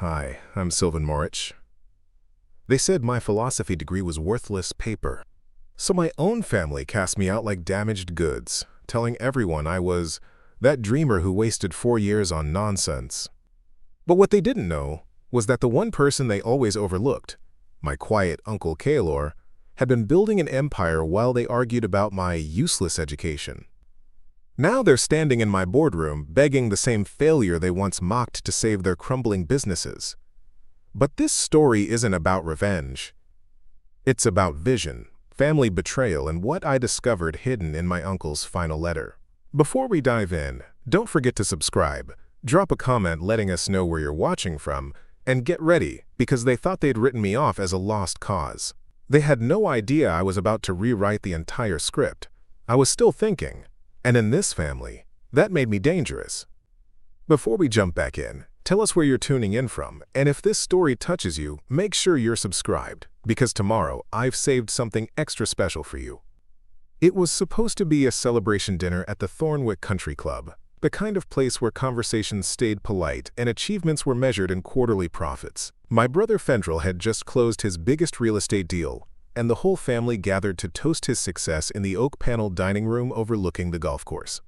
Hi, I'm Sylven Morriche. They said my philosophy degree was worthless paper. So my own family cast me out like damaged goods, telling everyone I was that dreamer who wasted 4 years on nonsense. But what they didn't know was that the one person they always overlooked, my quiet uncle Kaelor, had been building an empire while they argued about my useless education. Now they're standing in my boardroom begging the same failure they once mocked to save their crumbling businesses. But this story isn't about revenge. It's about vision, family betrayal, and what I discovered hidden in my uncle's final letter. Before we dive in, don't forget to subscribe, drop a comment letting us know where you're watching from, and get ready because they thought they'd written me off as a lost cause. They had no idea I was about to rewrite the entire script. I was still thinking. And in this family, that made me dangerous. Before we jump back in, tell us where you're tuning in from, and if this story touches you, make sure you're subscribed, because tomorrow I've saved something extra special for you. It was supposed to be a celebration dinner at the Thornwick Country Club, the kind of place where conversations stayed polite and achievements were measured in quarterly profits. My brother Fendral had just closed his biggest real estate deal, and the whole family gathered to toast his success in the oak-paneled dining room overlooking the golf course.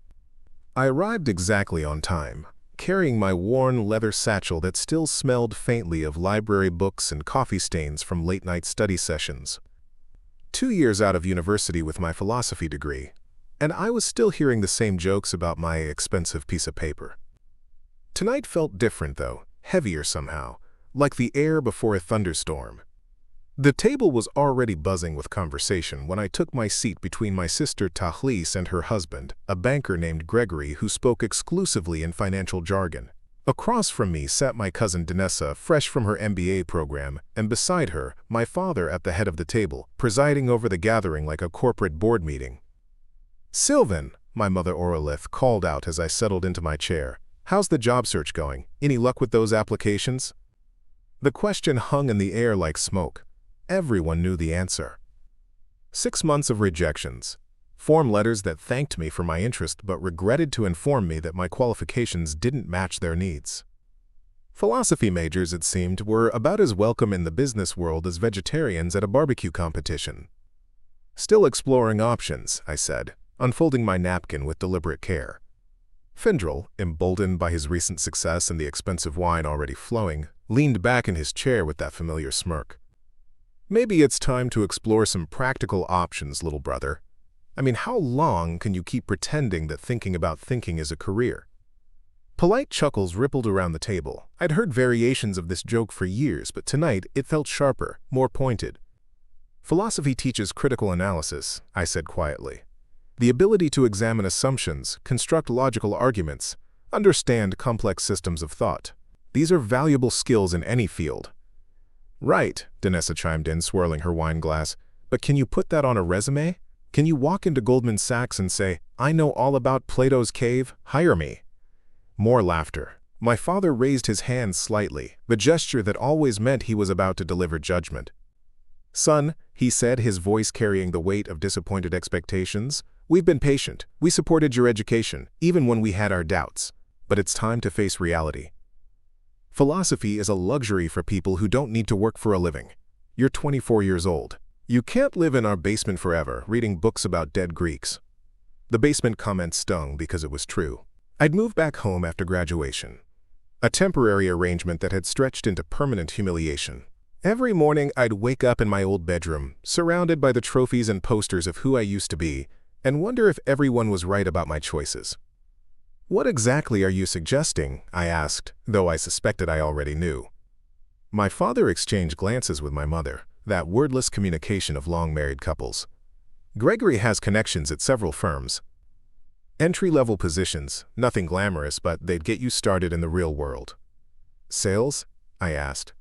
I arrived exactly on time, carrying my worn leather satchel that still smelled faintly of library books and coffee stains from late-night study sessions. 2 years out of university with my philosophy degree, and I was still hearing the same jokes about my expensive piece of paper. Tonight felt different, though, heavier somehow, like the air before a thunderstorm. The table was already buzzing with conversation when I took my seat between my sister Tahlis and her husband, a banker named Gregory who spoke exclusively in financial jargon. Across from me sat my cousin Danessa, fresh from her MBA program, and beside her, my father at the head of the table, presiding over the gathering like a corporate board meeting. "Sylven," my mother Orolith called out as I settled into my chair. "How's the job search going? Any luck with those applications?" The question hung in the air like smoke. Everyone knew the answer. 6 months of rejections. Form letters that thanked me for my interest but regretted to inform me that my qualifications didn't match their needs. Philosophy majors, it seemed, were about as welcome in the business world as vegetarians at a barbecue competition. "Still exploring options," I said, unfolding my napkin with deliberate care. Fendral, emboldened by his recent success and the expensive wine already flowing, leaned back in his chair with that familiar smirk. "Maybe it's time to explore some practical options, little brother. I mean, how long can you keep pretending that thinking about thinking is a career?" Polite chuckles rippled around the table. I'd heard variations of this joke for years, but tonight it felt sharper, more pointed. "Philosophy teaches critical analysis," I said quietly. "The ability to examine assumptions, construct logical arguments, understand complex systems of thought. These are valuable skills in any field." "Right," Danessa chimed in, swirling her wine glass. "But can you put that on a resume? Can you walk into Goldman Sachs and say, 'I know all about Plato's cave, hire me'?" More laughter. My father raised his hand slightly, the gesture that always meant he was about to deliver judgment. "Son," he said, his voice carrying the weight of disappointed expectations, "we've been patient. We supported your education, even when we had our doubts. But it's time to face reality. Philosophy is a luxury for people who don't need to work for a living. You're 24 years old. You can't live in our basement forever, reading books about dead Greeks." The basement comment stung because it was true. I'd moved back home after graduation, a temporary arrangement that had stretched into permanent humiliation. Every morning I'd wake up in my old bedroom, surrounded by the trophies and posters of who I used to be, and wonder if everyone was right about my choices. "What exactly are you suggesting?" I asked, though I suspected I already knew. My father exchanged glances with my mother, that wordless communication of long-married couples. "Gregory has connections at several firms. Entry-level positions, nothing glamorous, but they'd get you started in the real world." "Sales?" I asked.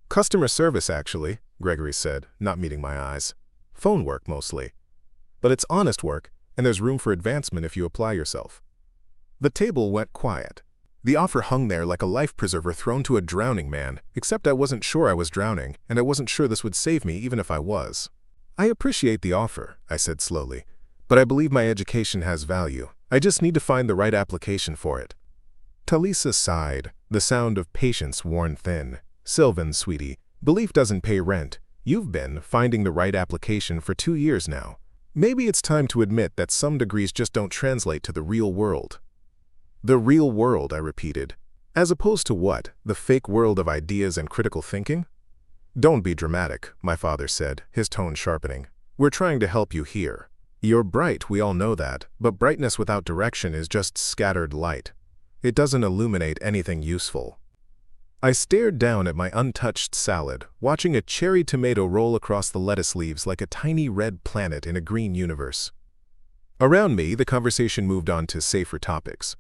"Customer service, actually," Gregory said, not meeting my eyes. "Phone work, mostly. But it's honest work, and there's room for advancement if you apply yourself." The table went quiet. The offer hung there like a life preserver thrown to a drowning man, except I wasn't sure I was drowning, and I wasn't sure this would save me even if I was. "I appreciate the offer," I said slowly, "but I believe my education has value. I just need to find the right application for it." Talisa sighed, the sound of patience worn thin. Sylven, sweetie, belief doesn't pay rent. You've been finding the right application for 2 years now. Maybe it's time to admit that some degrees just don't translate to the real world. The real world, I repeated. As opposed to what? The fake world of ideas and critical thinking? Don't be dramatic, my father said, his tone sharpening. We're trying to help you here. You're bright, we all know that, but brightness without direction is just scattered light. It doesn't illuminate anything useful. I stared down at my untouched salad, watching a cherry tomato roll across the lettuce leaves like a tiny red planet in a green universe. Around me, the conversation moved on to safer topics.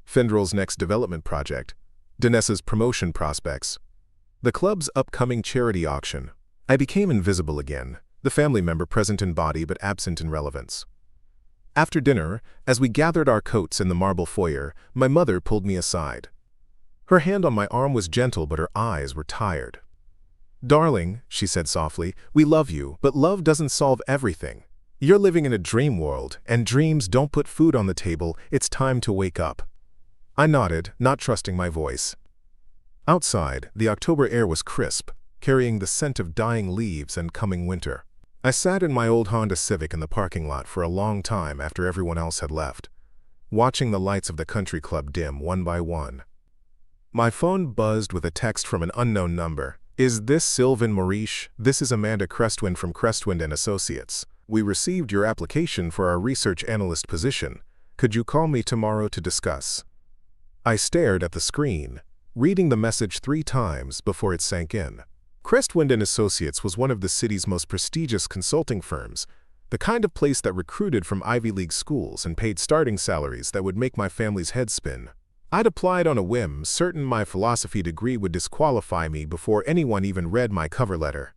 Fendral's next development project, Danessa's promotion prospects, the club's upcoming charity auction. I became invisible again, the family member present in body but absent in relevance. After dinner, as we gathered our coats in the marble foyer, my mother pulled me aside. Her hand on my arm was gentle, but her eyes were tired. "Darling," she said softly, "we love you, but love doesn't solve everything. You're living in a dream world, and dreams don't put food on the table. It's time to wake up." I nodded, not trusting my voice. Outside, the October air was crisp, carrying the scent of dying leaves and coming winter. I sat in my old Honda Civic in the parking lot for a long time after everyone else had left, watching the lights of the country club dim one by one. My phone buzzed with a text from an unknown number. "Is this Sylven Morriche? This is Amanda Crestwind from Crestwind & Associates. We received your application for our research analyst position. Could you call me tomorrow to discuss?" I stared at the screen, reading the message 3 times before it sank in. Crestwind & Associates was one of the city's most prestigious consulting firms, the kind of place that recruited from Ivy League schools and paid starting salaries that would make my family's head spin. I'd applied on a whim, certain my philosophy degree would disqualify me before anyone even read my cover letter.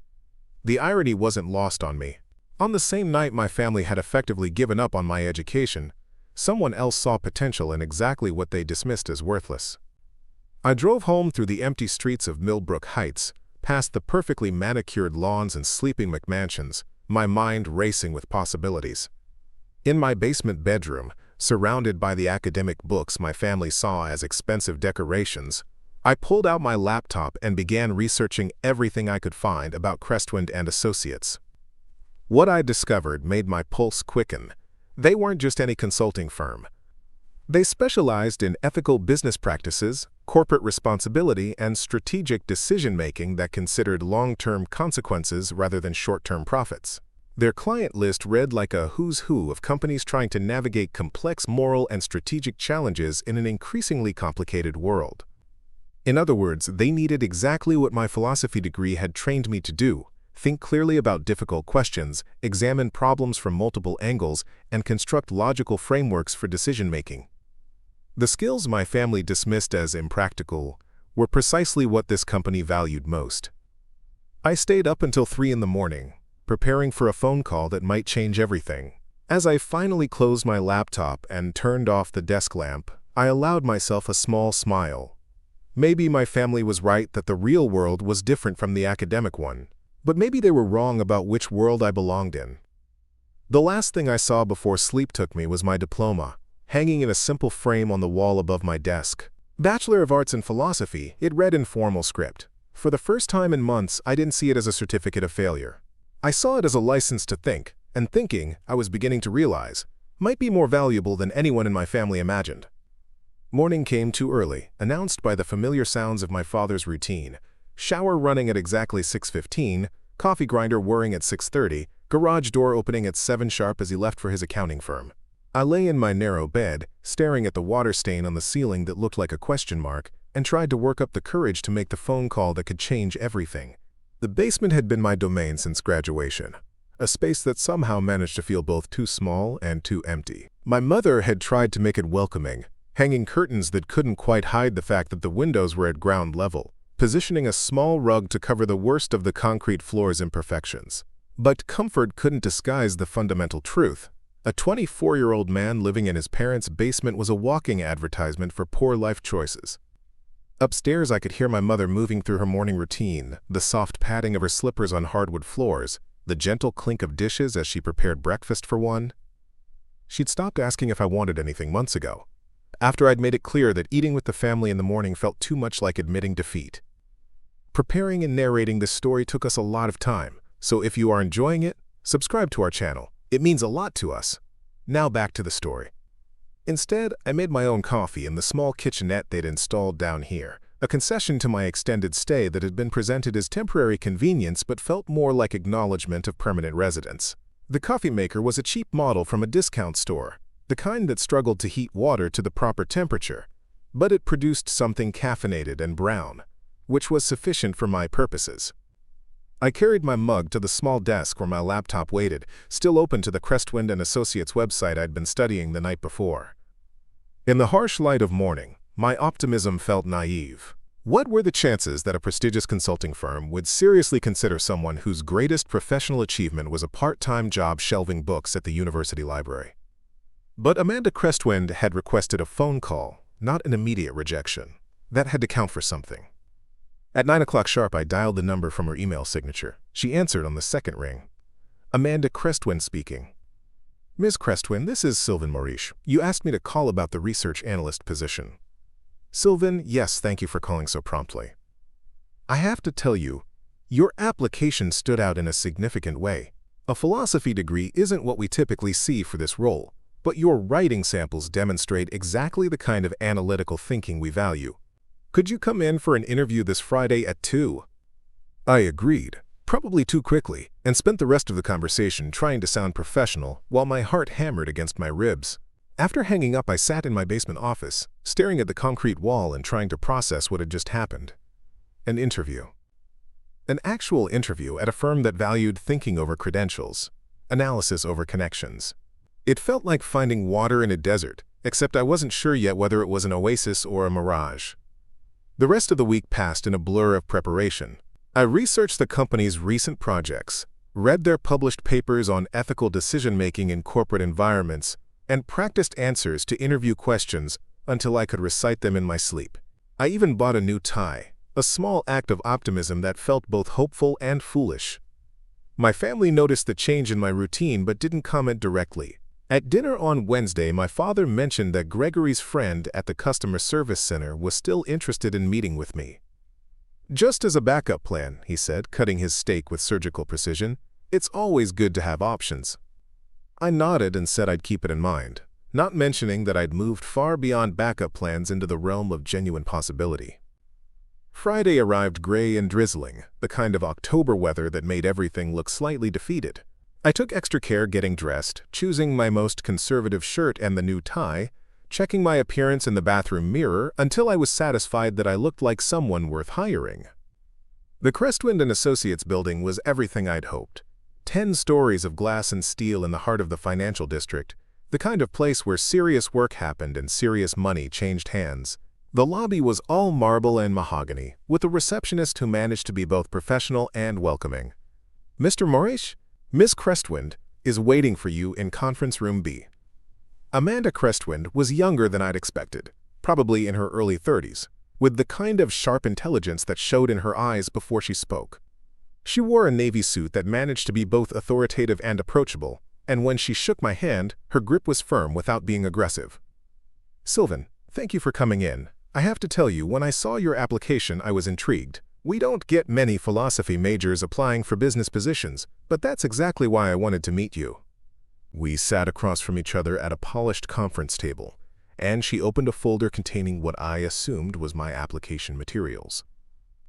The irony wasn't lost on me. On the same night my family had effectively given up on my education, someone else saw potential in exactly what they dismissed as worthless. I drove home through the empty streets of Millbrook Heights, past the perfectly manicured lawns and sleeping McMansions, my mind racing with possibilities. In my basement bedroom, surrounded by the academic books my family saw as expensive decorations, I pulled out my laptop and began researching everything I could find about Crestwind & Associates. What I discovered made my pulse quicken. They weren't just any consulting firm. They specialized in ethical business practices, corporate responsibility, and strategic decision-making that considered long-term consequences rather than short-term profits. Their client list read like a who's who of companies trying to navigate complex moral and strategic challenges in an increasingly complicated world. In other words, they needed exactly what my philosophy degree had trained me to do: think clearly about difficult questions, examine problems from multiple angles, and construct logical frameworks for decision-making. The skills my family dismissed as impractical were precisely what this company valued most. I stayed up until 3 in the morning, preparing for a phone call that might change everything. As I finally closed my laptop and turned off the desk lamp, I allowed myself a small smile. Maybe my family was right that the real world was different from the academic one, but maybe they were wrong about which world I belonged in. The last thing I saw before sleep took me was my diploma, hanging in a simple frame on the wall above my desk. Bachelor of Arts in Philosophy, it read in formal script. For the first time in months, I didn't see it as a certificate of failure. I saw it as a license to think, and thinking, I was beginning to realize, might be more valuable than anyone in my family imagined. Morning came too early, announced by the familiar sounds of my father's routine. Shower running at exactly 6:15, coffee grinder whirring at 6:30, garage door opening at 7 sharp as he left for his accounting firm. I lay in my narrow bed, staring at the water stain on the ceiling that looked like a question mark, and tried to work up the courage to make the phone call that could change everything. The basement had been my domain since graduation, a space that somehow managed to feel both too small and too empty. My mother had tried to make it welcoming, hanging curtains that couldn't quite hide the fact that the windows were at ground level, positioning a small rug to cover the worst of the concrete floor's imperfections. But comfort couldn't disguise the fundamental truth. A 24-year-old man living in his parents' basement was a walking advertisement for poor life choices. Upstairs, I could hear my mother moving through her morning routine, the soft padding of her slippers on hardwood floors, the gentle clink of dishes as she prepared breakfast for one. She'd stopped asking if I wanted anything months ago. after I'd made it clear that eating with the family in the morning felt too much like admitting defeat. Preparing and narrating this story took us a lot of time, so if you are enjoying it, subscribe to our channel. It means a lot to us. Now back to the story. Instead, I made my own coffee in the small kitchenette they'd installed down here, a concession to my extended stay that had been presented as temporary convenience but felt more like acknowledgement of permanent residence. The coffee maker was a cheap model from a discount store, the kind that struggled to heat water to the proper temperature, but it produced something caffeinated and brown, which was sufficient for my purposes. I carried my mug to the small desk where my laptop waited, still open to the Crestwind & Associates website I'd been studying the night before. In the harsh light of morning, my optimism felt naive. What were the chances that a prestigious consulting firm would seriously consider someone whose greatest professional achievement was a part-time job shelving books at the university library? But Amanda Crestwind had requested a phone call, not an immediate rejection. That had to count for something. At 9 o'clock sharp, I dialed the number from her email signature. She answered on the second ring. Amanda Crestwind speaking. Ms. Crestwind, this is Sylven Morriche. You asked me to call about the research analyst position. Sylven, yes, thank you for calling so promptly. I have to tell you, your application stood out in a significant way. A philosophy degree isn't what we typically see for this role, but your writing samples demonstrate exactly the kind of analytical thinking we value. Could you come in for an interview this Friday at 2? I agreed, probably too quickly, and spent the rest of the conversation trying to sound professional while my heart hammered against my ribs. After hanging up, I sat in my basement office, staring at the concrete wall and trying to process what had just happened. An interview. An actual interview at a firm that valued thinking over credentials, analysis over connections. It felt like finding water in a desert, except I wasn't sure yet whether it was an oasis or a mirage. The rest of the week passed in a blur of preparation. I researched the company's recent projects, read their published papers on ethical decision-making in corporate environments, and practiced answers to interview questions until I could recite them in my sleep. I even bought a new tie, a small act of optimism that felt both hopeful and foolish. My family noticed the change in my routine but didn't comment directly. At dinner on Wednesday, my father mentioned that Gregory's friend at the customer service center was still interested in meeting with me. Just as a backup plan, he said, cutting his steak with surgical precision, it's always good to have options. I nodded and said I'd keep it in mind, not mentioning that I'd moved far beyond backup plans into the realm of genuine possibility. Friday arrived gray and drizzling, the kind of October weather that made everything look slightly defeated. I took extra care getting dressed, choosing my most conservative shirt and the new tie, checking my appearance in the bathroom mirror until I was satisfied that I looked like someone worth hiring. The Crestwind & Associates building was everything I'd hoped. 10 stories of glass and steel in the heart of the financial district, the kind of place where serious work happened and serious money changed hands. The lobby was all marble and mahogany, with a receptionist who managed to be both professional and welcoming. Mr. Morriche? Miss Crestwind is waiting for you in conference room B. Amanda Crestwind was younger than I'd expected, probably in her early 30s, with the kind of sharp intelligence that showed in her eyes before she spoke. She wore a navy suit that managed to be both authoritative and approachable, and when she shook my hand, her grip was firm without being aggressive. Sylven, thank you for coming in. I have to tell you, when I saw your application, I was intrigued. We don't get many philosophy majors applying for business positions, but that's exactly why I wanted to meet you. We sat across from each other at a polished conference table, and she opened a folder containing what I assumed was my application materials.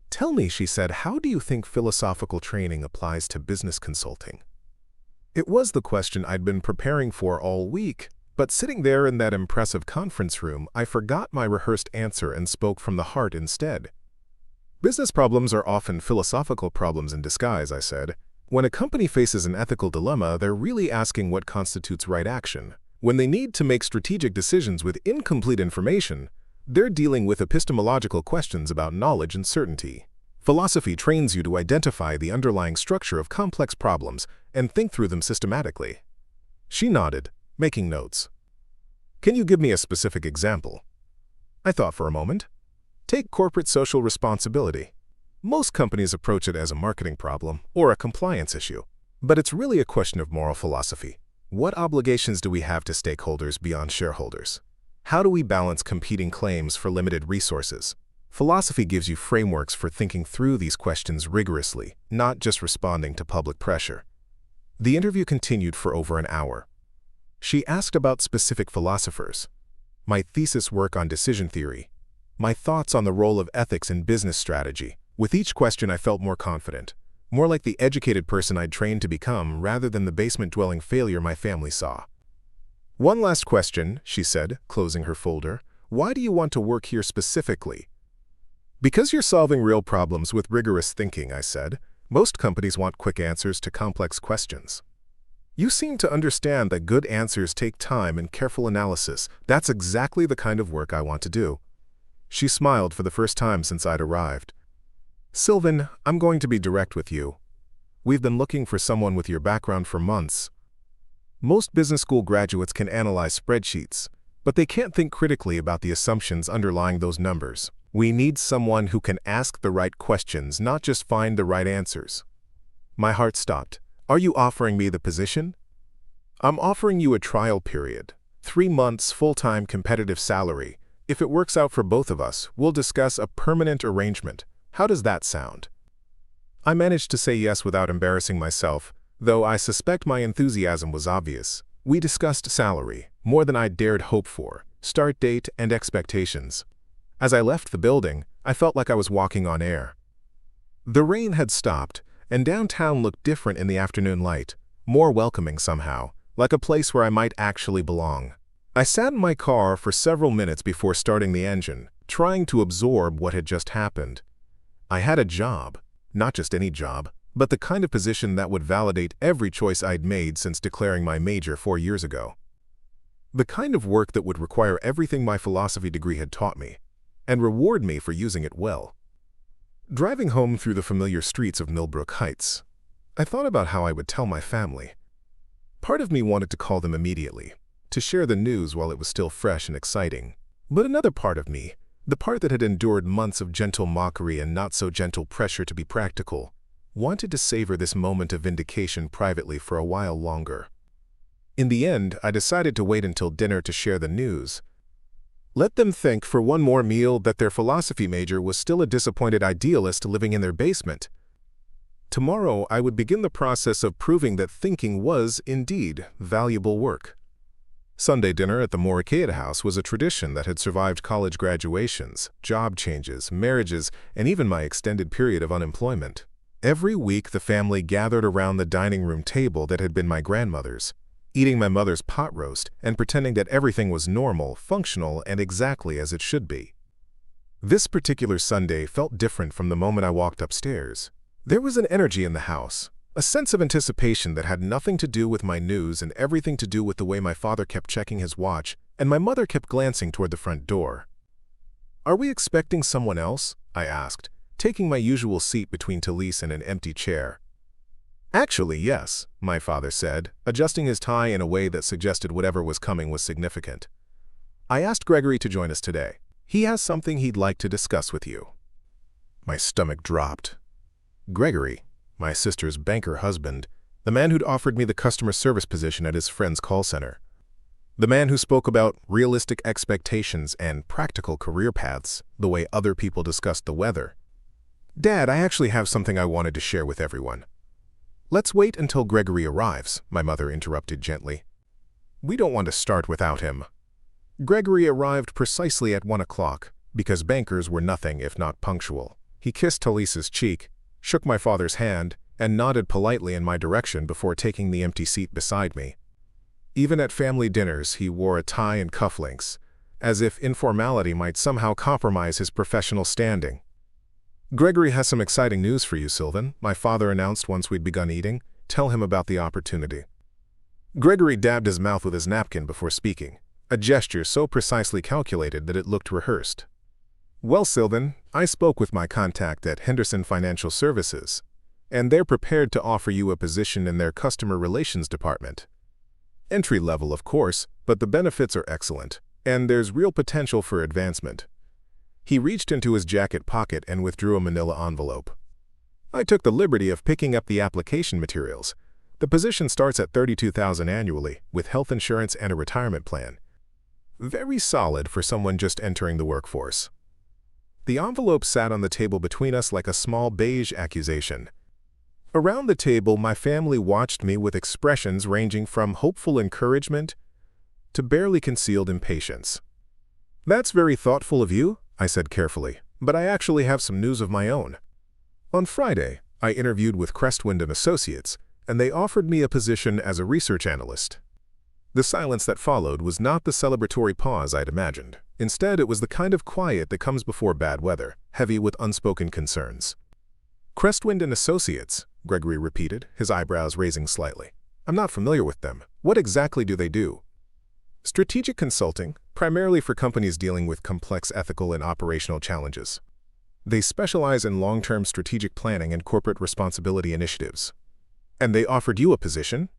Tell me, she said, how do you think philosophical training applies to business consulting? It was the question I'd been preparing for all week, but sitting there in that impressive conference room, I forgot my rehearsed answer and spoke from the heart instead. Business problems are often philosophical problems in disguise, I said. When a company faces an ethical dilemma, they're really asking what constitutes right action. When they need to make strategic decisions with incomplete information, they're dealing with epistemological questions about knowledge and certainty. Philosophy trains you to identify the underlying structure of complex problems and think through them systematically. She nodded, making notes. Can you give me a specific example? I thought for a moment. Take corporate social responsibility. Most companies approach it as a marketing problem or a compliance issue, but it's really a question of moral philosophy. What obligations do we have to stakeholders beyond shareholders? How do we balance competing claims for limited resources? Philosophy gives you frameworks for thinking through these questions rigorously, not just responding to public pressure. The interview continued for over an hour. She asked about specific philosophers, my thesis work on decision theory, my thoughts on the role of ethics in business strategy. With each question I felt more confident, more like the educated person I'd trained to become rather than the basement-dwelling failure my family saw. One last question, she said, closing her folder. Why do you want to work here specifically? Because you're solving real problems with rigorous thinking, I said. Most companies want quick answers to complex questions. You seem to understand that good answers take time and careful analysis. That's exactly the kind of work I want to do. She smiled for the first time since I'd arrived. Sylven, I'm going to be direct with you. We've been looking for someone with your background for months. Most business school graduates can analyze spreadsheets, but they can't think critically about the assumptions underlying those numbers. We need someone who can ask the right questions, not just find the right answers. My heart stopped. Are you offering me the position? I'm offering you a trial period, 3 months full-time competitive salary. If it works out for both of us, we'll discuss a permanent arrangement. How does that sound? I managed to say yes without embarrassing myself, though I suspect my enthusiasm was obvious. We discussed salary, more than I dared hope for, start date, and expectations. As I left the building, I felt like I was walking on air. The rain had stopped, and downtown looked different in the afternoon light, more welcoming somehow, like a place where I might actually belong. I sat in my car for several minutes before starting the engine, trying to absorb what had just happened. I had a job, not just any job, but the kind of position that would validate every choice I'd made since declaring my major 4 years ago. The kind of work that would require everything my philosophy degree had taught me, and reward me for using it well. Driving home through the familiar streets of Millbrook Heights, I thought about how I would tell my family. Part of me wanted to call them immediately, to share the news while it was still fresh and exciting. But another part of me, the part that had endured months of gentle mockery and not-so-gentle pressure to be practical, wanted to savor this moment of vindication privately for a while longer. In the end, I decided to wait until dinner to share the news. Let them think for one more meal that their philosophy major was still a disappointed idealist living in their basement. Tomorrow, I would begin the process of proving that thinking was, indeed, valuable work. Sunday dinner at the Morriche house was a tradition that had survived college graduations, job changes, marriages, and even my extended period of unemployment. Every week, the family gathered around the dining room table that had been my grandmother's, eating my mother's pot roast and pretending that everything was normal, functional, and exactly as it should be. This particular Sunday felt different from the moment I walked upstairs. There was an energy in the house, a sense of anticipation that had nothing to do with my news and everything to do with the way my father kept checking his watch and my mother kept glancing toward the front door. "Are we expecting someone else?" I asked, taking my usual seat between Talise and an empty chair. "Actually, yes," my father said, adjusting his tie in a way that suggested whatever was coming was significant. "I asked Gregory to join us today. He has something he'd like to discuss with you." My stomach dropped. Gregory, my sister's banker husband, the man who'd offered me the customer service position at his friend's call center. The man who spoke about realistic expectations and practical career paths, the way other people discussed the weather. "Dad, I actually have something I wanted to share with everyone." "Let's wait until Gregory arrives," my mother interrupted gently. "We don't want to start without him." Gregory arrived precisely at 1 o'clock, because bankers were nothing if not punctual. He kissed Talise's cheek, shook my father's hand, and nodded politely in my direction before taking the empty seat beside me. Even at family dinners, he wore a tie and cufflinks, as if informality might somehow compromise his professional standing. "Gregory has some exciting news for you, Sylven," my father announced once we'd begun eating. "Tell him about the opportunity." Gregory dabbed his mouth with his napkin before speaking, a gesture so precisely calculated that it looked rehearsed. "Well, Sylven, I spoke with my contact at Henderson Financial Services, and they're prepared to offer you a position in their customer relations department. Entry level, of course, but the benefits are excellent, and there's real potential for advancement." He reached into his jacket pocket and withdrew a manila envelope. I took the liberty of picking up the application materials. The position starts at $32,000 annually, with health insurance and a retirement plan. Very solid for someone just entering the workforce. The envelope sat on the table between us like a small beige accusation. Around the table, my family watched me with expressions ranging from hopeful encouragement to barely concealed impatience. "That's very thoughtful of you," I said carefully, "but I actually have some news of my own. On Friday, I interviewed with Crestwind & Associates, and they offered me a position as a research analyst." The silence that followed was not the celebratory pause I'd imagined. Instead, it was the kind of quiet that comes before bad weather, heavy with unspoken concerns. "Crestwind & Associates," Gregory repeated, his eyebrows raising slightly. "I'm not familiar with them. What exactly do they do?" "Strategic consulting, primarily for companies dealing with complex ethical and operational challenges. They specialize in long-term strategic planning and corporate responsibility initiatives." "And they offered you a position?"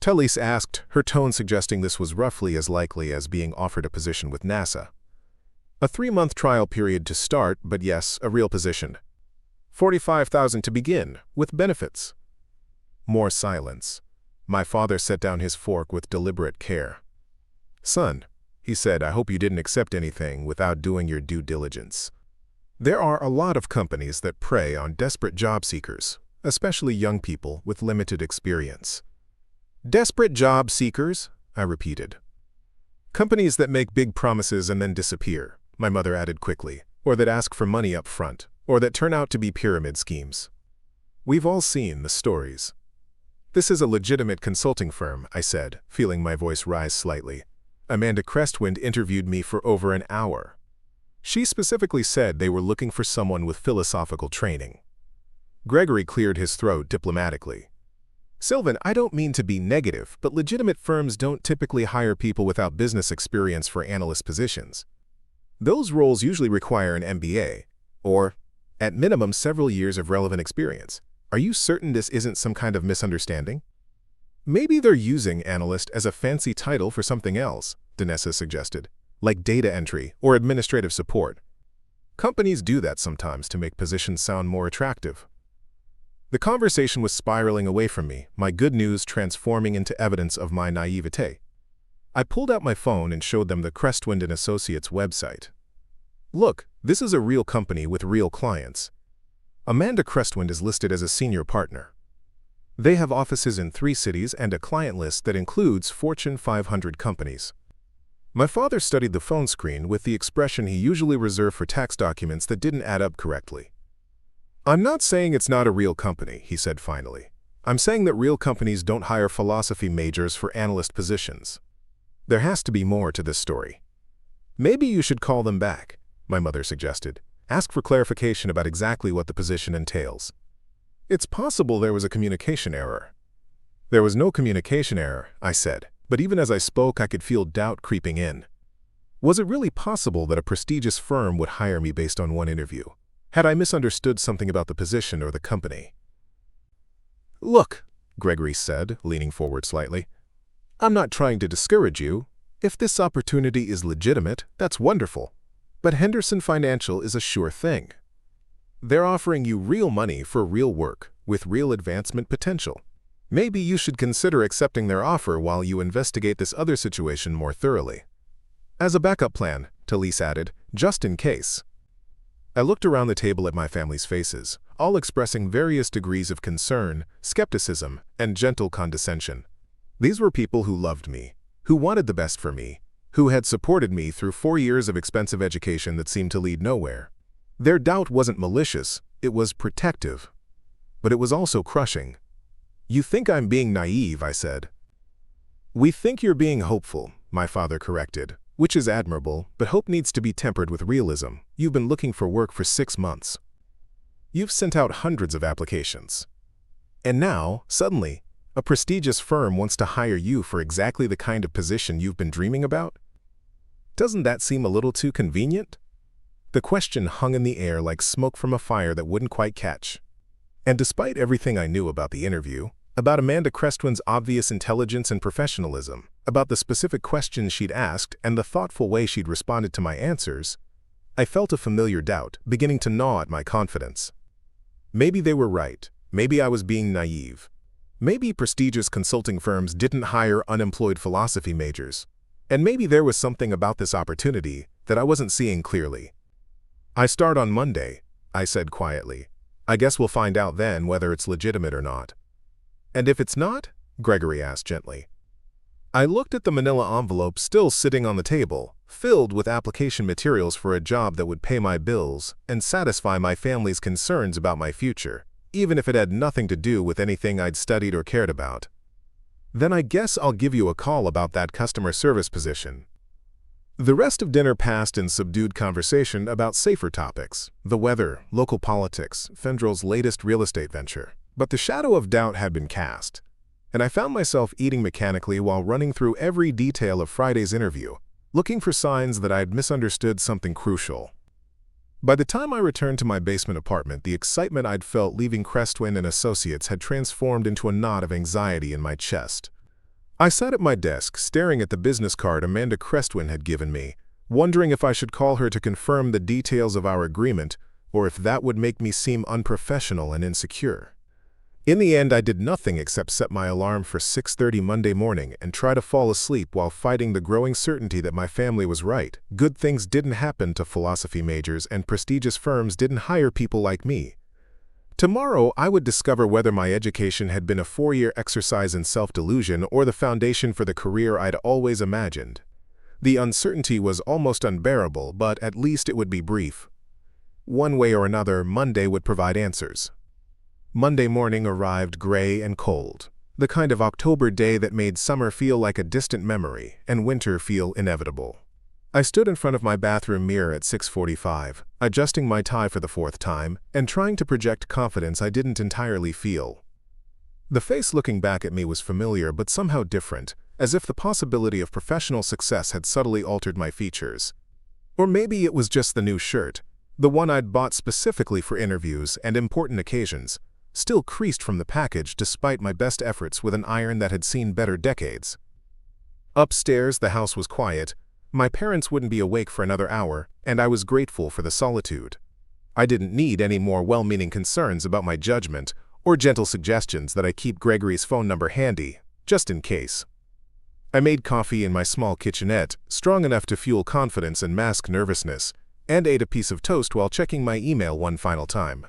Talise asked, her tone suggesting this was roughly as likely as being offered a position with NASA. "A 3-month trial period to start, but yes, a real position. $45,000 to begin, with benefits." More silence. My father set down his fork with deliberate care. "Son," he said, "I hope you didn't accept anything without doing your due diligence. There are a lot of companies that prey on desperate job seekers, especially young people with limited experience." "Desperate job seekers?" I repeated. "Companies that make big promises and then disappear," my mother added quickly, "or that ask for money up front, or that turn out to be pyramid schemes. We've all seen the stories." "This is a legitimate consulting firm," I said, feeling my voice rise slightly. "Amanda Crestwind interviewed me for over an hour. She specifically said they were looking for someone with philosophical training." Gregory cleared his throat diplomatically. "Sylven, I don't mean to be negative, but legitimate firms don't typically hire people without business experience for analyst positions. Those roles usually require an MBA, or, at minimum, several years of relevant experience. Are you certain this isn't some kind of misunderstanding?" "Maybe they're using analyst as a fancy title for something else," Danessa suggested, "like data entry or administrative support. Companies do that sometimes to make positions sound more attractive." The conversation was spiraling away from me, my good news transforming into evidence of my naivete. I pulled out my phone and showed them the Crestwind & Associates website. "Look, this is a real company with real clients. Amanda Crestwind is listed as a senior partner. They have offices in 3 cities and a client list that includes Fortune 500 companies." My father studied the phone screen with the expression he usually reserved for tax documents that didn't add up correctly. "I'm not saying it's not a real company," he said finally. "I'm saying that real companies don't hire philosophy majors for analyst positions. There has to be more to this story." "Maybe you should call them back," my mother suggested. "Ask for clarification about exactly what the position entails." "It's possible there was a communication error." "There was no communication error," I said, but even as I spoke I could feel doubt creeping in. Was it really possible that a prestigious firm would hire me based on one interview? Had I misunderstood something about the position or the company? "Look," Gregory said, leaning forward slightly, "I'm not trying to discourage you. If this opportunity is legitimate, that's wonderful. But Henderson Financial is a sure thing. They're offering you real money for real work, with real advancement potential. Maybe you should consider accepting their offer while you investigate this other situation more thoroughly. As a backup plan," Talise added, "just in case." I looked around the table at my family's faces, all expressing various degrees of concern, skepticism, and gentle condescension. These were people who loved me, who wanted the best for me, who had supported me through 4 years of expensive education that seemed to lead nowhere. Their doubt wasn't malicious, it was protective. But it was also crushing. "You think I'm being naive," I said. "We think you're being hopeful," my father corrected, "which is admirable, but hope needs to be tempered with realism. You've been looking for work for 6 months. You've sent out hundreds of applications. And now, suddenly, a prestigious firm wants to hire you for exactly the kind of position you've been dreaming about? Doesn't that seem a little too convenient?" The question hung in the air like smoke from a fire that wouldn't quite catch. And despite everything I knew about the interview, about Amanda Crestwind's obvious intelligence and professionalism, about the specific questions she'd asked and the thoughtful way she'd responded to my answers, I felt a familiar doubt beginning to gnaw at my confidence. Maybe they were right. Maybe I was being naive. Maybe prestigious consulting firms didn't hire unemployed philosophy majors. And maybe there was something about this opportunity that I wasn't seeing clearly. "I start on Monday," I said quietly. "I guess we'll find out then whether it's legitimate or not." "And if it's not?" Gregory asked gently. I looked at the manila envelope still sitting on the table, filled with application materials for a job that would pay my bills and satisfy my family's concerns about my future, even if it had nothing to do with anything I'd studied or cared about. "Then I guess I'll give you a call about that customer service position." The rest of dinner passed in subdued conversation about safer topics, the weather, local politics, Fendral's latest real estate venture. But the shadow of doubt had been cast, and I found myself eating mechanically while running through every detail of Friday's interview, looking for signs that I had misunderstood something crucial. By the time I returned to my basement apartment, the excitement I'd felt leaving Crestwind and Associates had transformed into a knot of anxiety in my chest. I sat at my desk, staring at the business card Amanda Crestwind had given me, wondering if I should call her to confirm the details of our agreement, or if that would make me seem unprofessional and insecure. In the end, I did nothing except set my alarm for 6:30 Monday morning and try to fall asleep while fighting the growing certainty that my family was right. Good things didn't happen to philosophy majors, and prestigious firms didn't hire people like me. Tomorrow, I would discover whether my education had been a 4-year exercise in self-delusion or the foundation for the career I'd always imagined. The uncertainty was almost unbearable, but at least it would be brief. One way or another, Monday would provide answers. Monday morning arrived gray and cold, the kind of October day that made summer feel like a distant memory and winter feel inevitable. I stood in front of my bathroom mirror at 6:45, adjusting my tie for the 4th time and trying to project confidence I didn't entirely feel. The face looking back at me was familiar but somehow different, as if the possibility of professional success had subtly altered my features. Or maybe it was just the new shirt, the one I'd bought specifically for interviews and important occasions, still creased from the package despite my best efforts with an iron that had seen better decades. Upstairs, the house was quiet. My parents wouldn't be awake for another hour, and I was grateful for the solitude. I didn't need any more well-meaning concerns about my judgment or gentle suggestions that I keep Gregory's phone number handy, just in case. I made coffee in my small kitchenette, strong enough to fuel confidence and mask nervousness, and ate a piece of toast while checking my email one final time.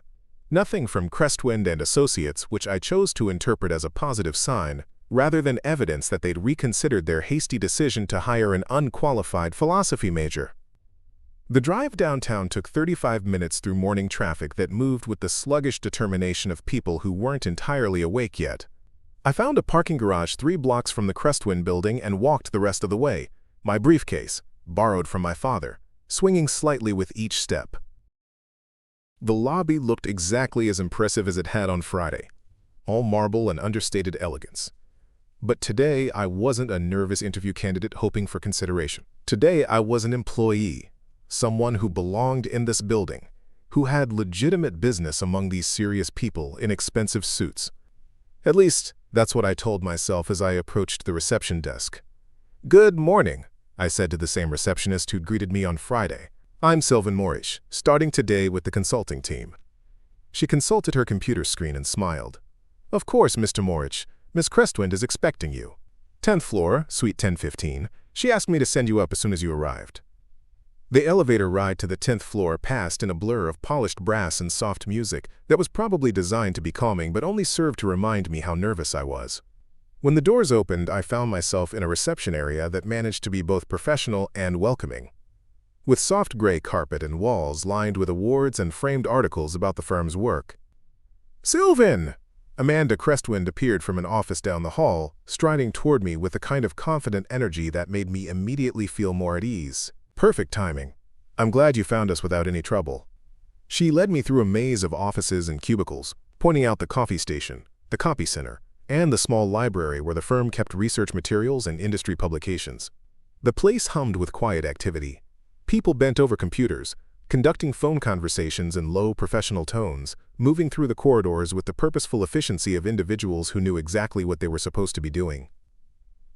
Nothing from Crestwind and Associates, which I chose to interpret as a positive sign, rather than evidence that they'd reconsidered their hasty decision to hire an unqualified philosophy major. The drive downtown took 35 minutes through morning traffic that moved with the sluggish determination of people who weren't entirely awake yet. I found a parking garage 3 blocks from the Crestwind building and walked the rest of the way, my briefcase, borrowed from my father, swinging slightly with each step. The lobby looked exactly as impressive as it had on Friday, all marble and understated elegance. But today, I wasn't a nervous interview candidate hoping for consideration. Today, I was an employee, someone who belonged in this building, who had legitimate business among these serious people in expensive suits. At least, that's what I told myself as I approached the reception desk. "Good morning," I said to the same receptionist who'd greeted me on Friday. "I'm Sylven Morriche, starting today with the consulting team." She consulted her computer screen and smiled. "Of course, Mr. Morriche. Miss Crestwind is expecting you. 10th floor, suite 1015. She asked me to send you up as soon as you arrived." The elevator ride to the 10th floor passed in a blur of polished brass and soft music that was probably designed to be calming but only served to remind me how nervous I was. When the doors opened, I found myself in a reception area that managed to be both professional and welcoming, with soft gray carpet and walls lined with awards and framed articles about the firm's work. "Sylven!" Amanda Crestwind appeared from an office down the hall, striding toward me with a kind of confident energy that made me immediately feel more at ease. "Perfect timing. I'm glad you found us without any trouble." She led me through a maze of offices and cubicles, pointing out the coffee station, the copy center, and the small library where the firm kept research materials and industry publications. The place hummed with quiet activity. People bent over computers, conducting phone conversations in low professional tones, moving through the corridors with the purposeful efficiency of individuals who knew exactly what they were supposed to be doing.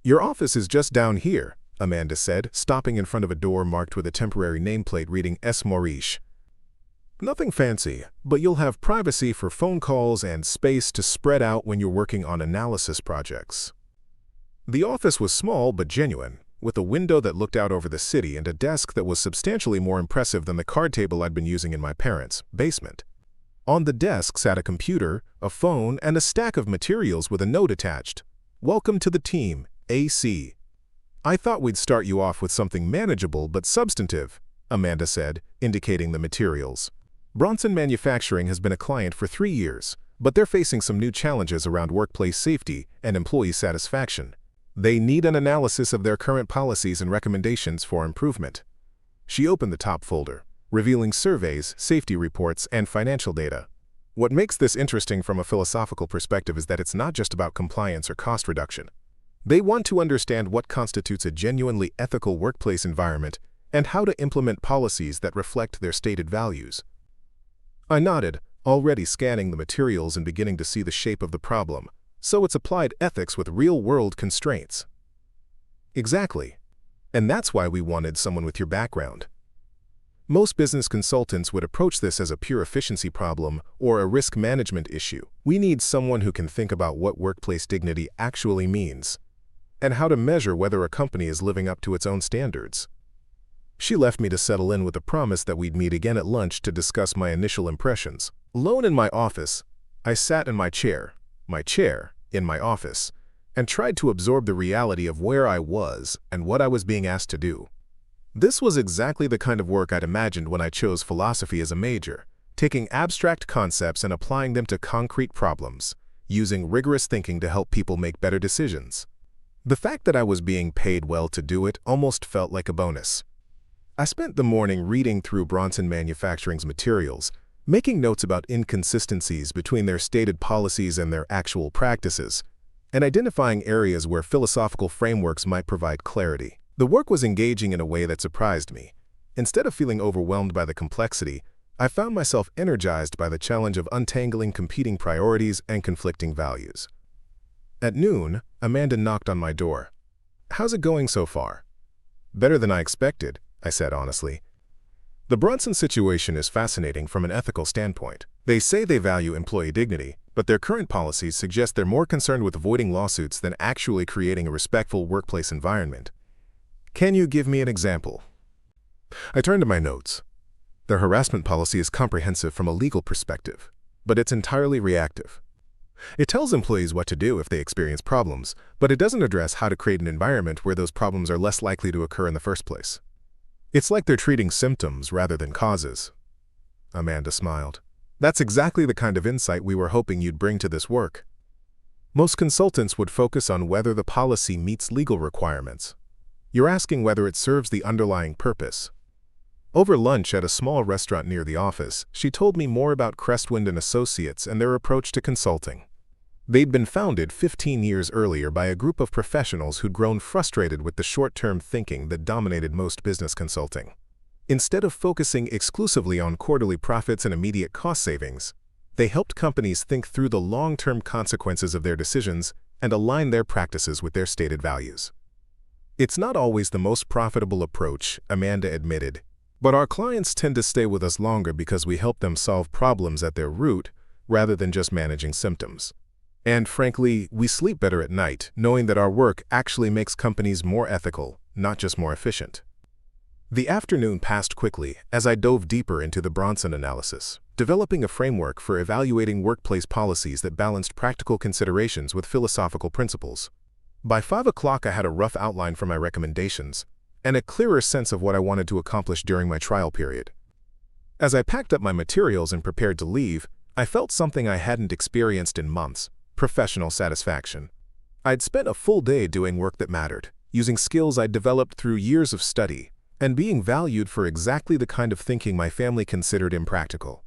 "Your office is just down here," Amanda said, stopping in front of a door marked with a temporary nameplate reading S. Morriche. "Nothing fancy, but you'll have privacy for phone calls and space to spread out when you're working on analysis projects." The office was small but genuine, with a window that looked out over the city and a desk that was substantially more impressive than the card table I'd been using in my parents' basement. On the desk sat a computer, a phone, and a stack of materials with a note attached. "Welcome to the team, AC. I thought we'd start you off with something manageable but substantive," Amanda said, indicating the materials. Bronson Manufacturing has been a client for 3 years, but they're facing some new challenges around workplace safety and employee satisfaction. They need an analysis of their current policies and recommendations for improvement. She opened the top folder, revealing surveys, safety reports, and financial data. What makes this interesting from a philosophical perspective is that it's not just about compliance or cost reduction. They want to understand what constitutes a genuinely ethical workplace environment and how to implement policies that reflect their stated values. I nodded, already scanning the materials and beginning to see the shape of the problem. So it's applied ethics with real-world constraints. Exactly. And that's why we wanted someone with your background. Most business consultants would approach this as a pure efficiency problem or a risk management issue. We need someone who can think about what workplace dignity actually means and how to measure whether a company is living up to its own standards. She left me to settle in with the promise that we'd meet again at lunch to discuss my initial impressions. Alone in my office, I sat in my chair in my office, and tried to absorb the reality of where I was and what I was being asked to do. This was exactly the kind of work I'd imagined when I chose philosophy as a major, taking abstract concepts and applying them to concrete problems, using rigorous thinking to help people make better decisions. The fact that I was being paid well to do it almost felt like a bonus. I spent the morning reading through Bronson Manufacturing's materials, making notes about inconsistencies between their stated policies and their actual practices, and identifying areas where philosophical frameworks might provide clarity. The work was engaging in a way that surprised me. Instead of feeling overwhelmed by the complexity, I found myself energized by the challenge of untangling competing priorities and conflicting values. At noon, Amanda knocked on my door. "How's it going so far?" "Better than I expected," I said honestly. The Bronson situation is fascinating from an ethical standpoint. They say they value employee dignity, but their current policies suggest they're more concerned with avoiding lawsuits than actually creating a respectful workplace environment. Can you give me an example? I turned to my notes. Their harassment policy is comprehensive from a legal perspective, but it's entirely reactive. It tells employees what to do if they experience problems, but it doesn't address how to create an environment where those problems are less likely to occur in the first place. It's like they're treating symptoms rather than causes. Amanda smiled. That's exactly the kind of insight we were hoping you'd bring to this work. Most consultants would focus on whether the policy meets legal requirements. You're asking whether it serves the underlying purpose. Over lunch at a small restaurant near the office, she told me more about Crestwind & Associates and their approach to consulting. They'd been founded 15 years earlier by a group of professionals who'd grown frustrated with the short-term thinking that dominated most business consulting. Instead of focusing exclusively on quarterly profits and immediate cost savings, they helped companies think through the long-term consequences of their decisions and align their practices with their stated values. It's not always the most profitable approach, Amanda admitted, but our clients tend to stay with us longer because we help them solve problems at their root rather than just managing symptoms. And frankly, we sleep better at night, knowing that our work actually makes companies more ethical, not just more efficient. The afternoon passed quickly as I dove deeper into the Bronson analysis, developing a framework for evaluating workplace policies that balanced practical considerations with philosophical principles. By 5 o'clock, I had a rough outline for my recommendations and a clearer sense of what I wanted to accomplish during my trial period. As I packed up my materials and prepared to leave, I felt something I hadn't experienced in months: professional satisfaction. I'd spent a full day doing work that mattered, using skills I'd developed through years of study, and being valued for exactly the kind of thinking my family considered impractical.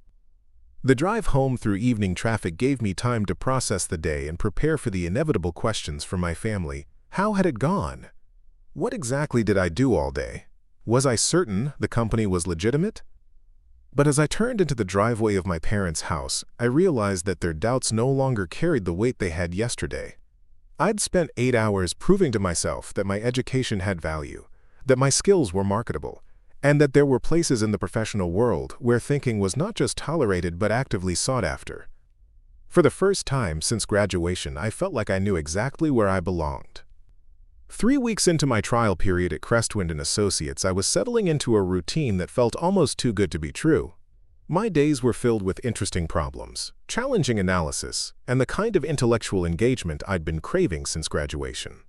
The drive home through evening traffic gave me time to process the day and prepare for the inevitable questions from my family. How had it gone? What exactly did I do all day? Was I certain the company was legitimate? But as I turned into the driveway of my parents' house, I realized that their doubts no longer carried the weight they had yesterday. I'd spent 8 hours proving to myself that my education had value, that my skills were marketable, and that there were places in the professional world where thinking was not just tolerated but actively sought after. For the first time since graduation, I felt like I knew exactly where I belonged. 3 weeks into my trial period at Crestwind & Associates, I was settling into a routine that felt almost too good to be true. My days were filled with interesting problems, challenging analysis, and the kind of intellectual engagement I'd been craving since graduation.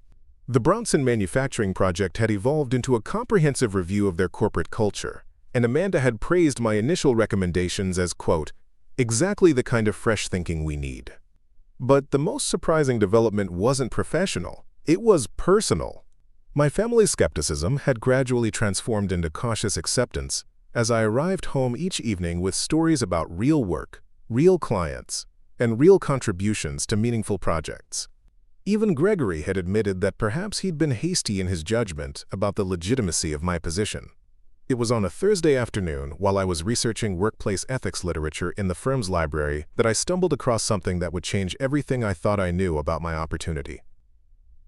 The Bronson manufacturing project had evolved into a comprehensive review of their corporate culture, and Amanda had praised my initial recommendations as, quote, exactly the kind of fresh thinking we need. But the most surprising development wasn't professional, it was personal. My family's skepticism had gradually transformed into cautious acceptance as I arrived home each evening with stories about real work, real clients, and real contributions to meaningful projects. Even Gregory had admitted that perhaps he'd been hasty in his judgment about the legitimacy of my position. It was on a Thursday afternoon, while I was researching workplace ethics literature in the firm's library, that I stumbled across something that would change everything I thought I knew about my opportunity.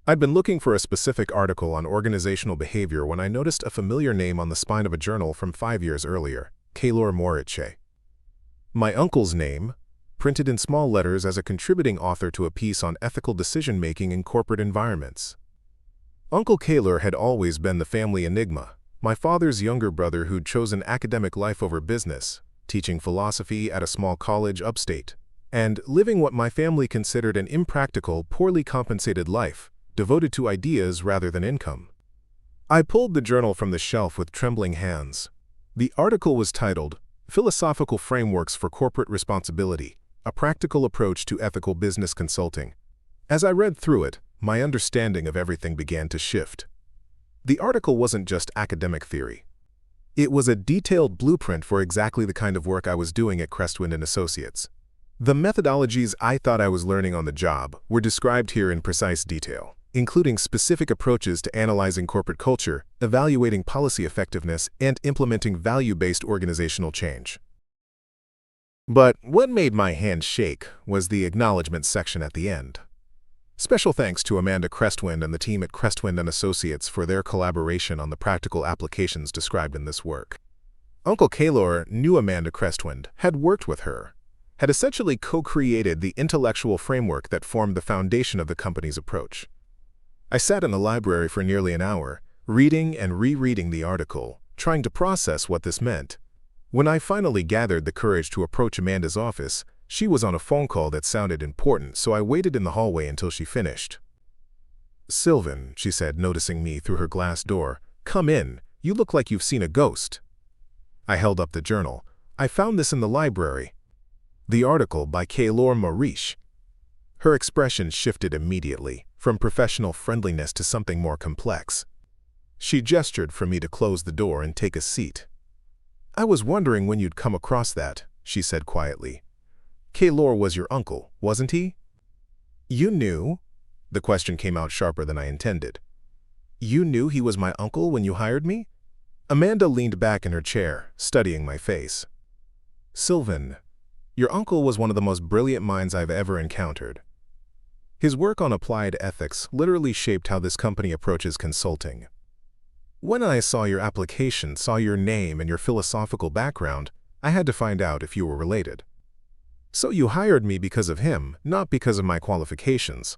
I'd been looking for a specific article on organizational behavior when I noticed a familiar name on the spine of a journal from 5 years earlier, Sylven Morriche. My uncle's name, printed in small letters as a contributing author to a piece on ethical decision-making in corporate environments. Uncle Kaelor had always been the family enigma, my father's younger brother who'd chosen academic life over business, teaching philosophy at a small college upstate, and living what my family considered an impractical, poorly compensated life, devoted to ideas rather than income. I pulled the journal from the shelf with trembling hands. The article was titled, Philosophical Frameworks for Corporate Responsibility, A Practical Approach to Ethical Business Consulting. As I read through it, my understanding of everything began to shift. The article wasn't just academic theory. It was a detailed blueprint for exactly the kind of work I was doing at Crestwind & Associates. The methodologies I thought I was learning on the job were described here in precise detail, including specific approaches to analyzing corporate culture, evaluating policy effectiveness, and implementing value-based organizational change. But what made my hand shake was the acknowledgement section at the end. Special thanks to Amanda Crestwind and the team at Crestwind & Associates for their collaboration on the practical applications described in this work. Uncle Kaelor knew Amanda Crestwind, had worked with her, had essentially co-created the intellectual framework that formed the foundation of the company's approach. I sat in the library for nearly an hour, reading and rereading the article, trying to process what this meant. When I finally gathered the courage to approach Amanda's office, she was on a phone call that sounded important, so I waited in the hallway until she finished. Sylven, she said, noticing me through her glass door, come in, you look like you've seen a ghost. I held up the journal. I found this in the library. The article by Sylven Morriche. Her expression shifted immediately, from professional friendliness to something more complex. She gestured for me to close the door and take a seat. I was wondering when you'd come across that, she said quietly. Kaelor was your uncle, wasn't he? You knew? The question came out sharper than I intended. You knew he was my uncle when you hired me? Amanda leaned back in her chair, studying my face. Sylven, your uncle was one of the most brilliant minds I've ever encountered. His work on applied ethics literally shaped how this company approaches consulting. When I saw your application, saw your name and your philosophical background, I had to find out if you were related. So you hired me because of him, not because of my qualifications.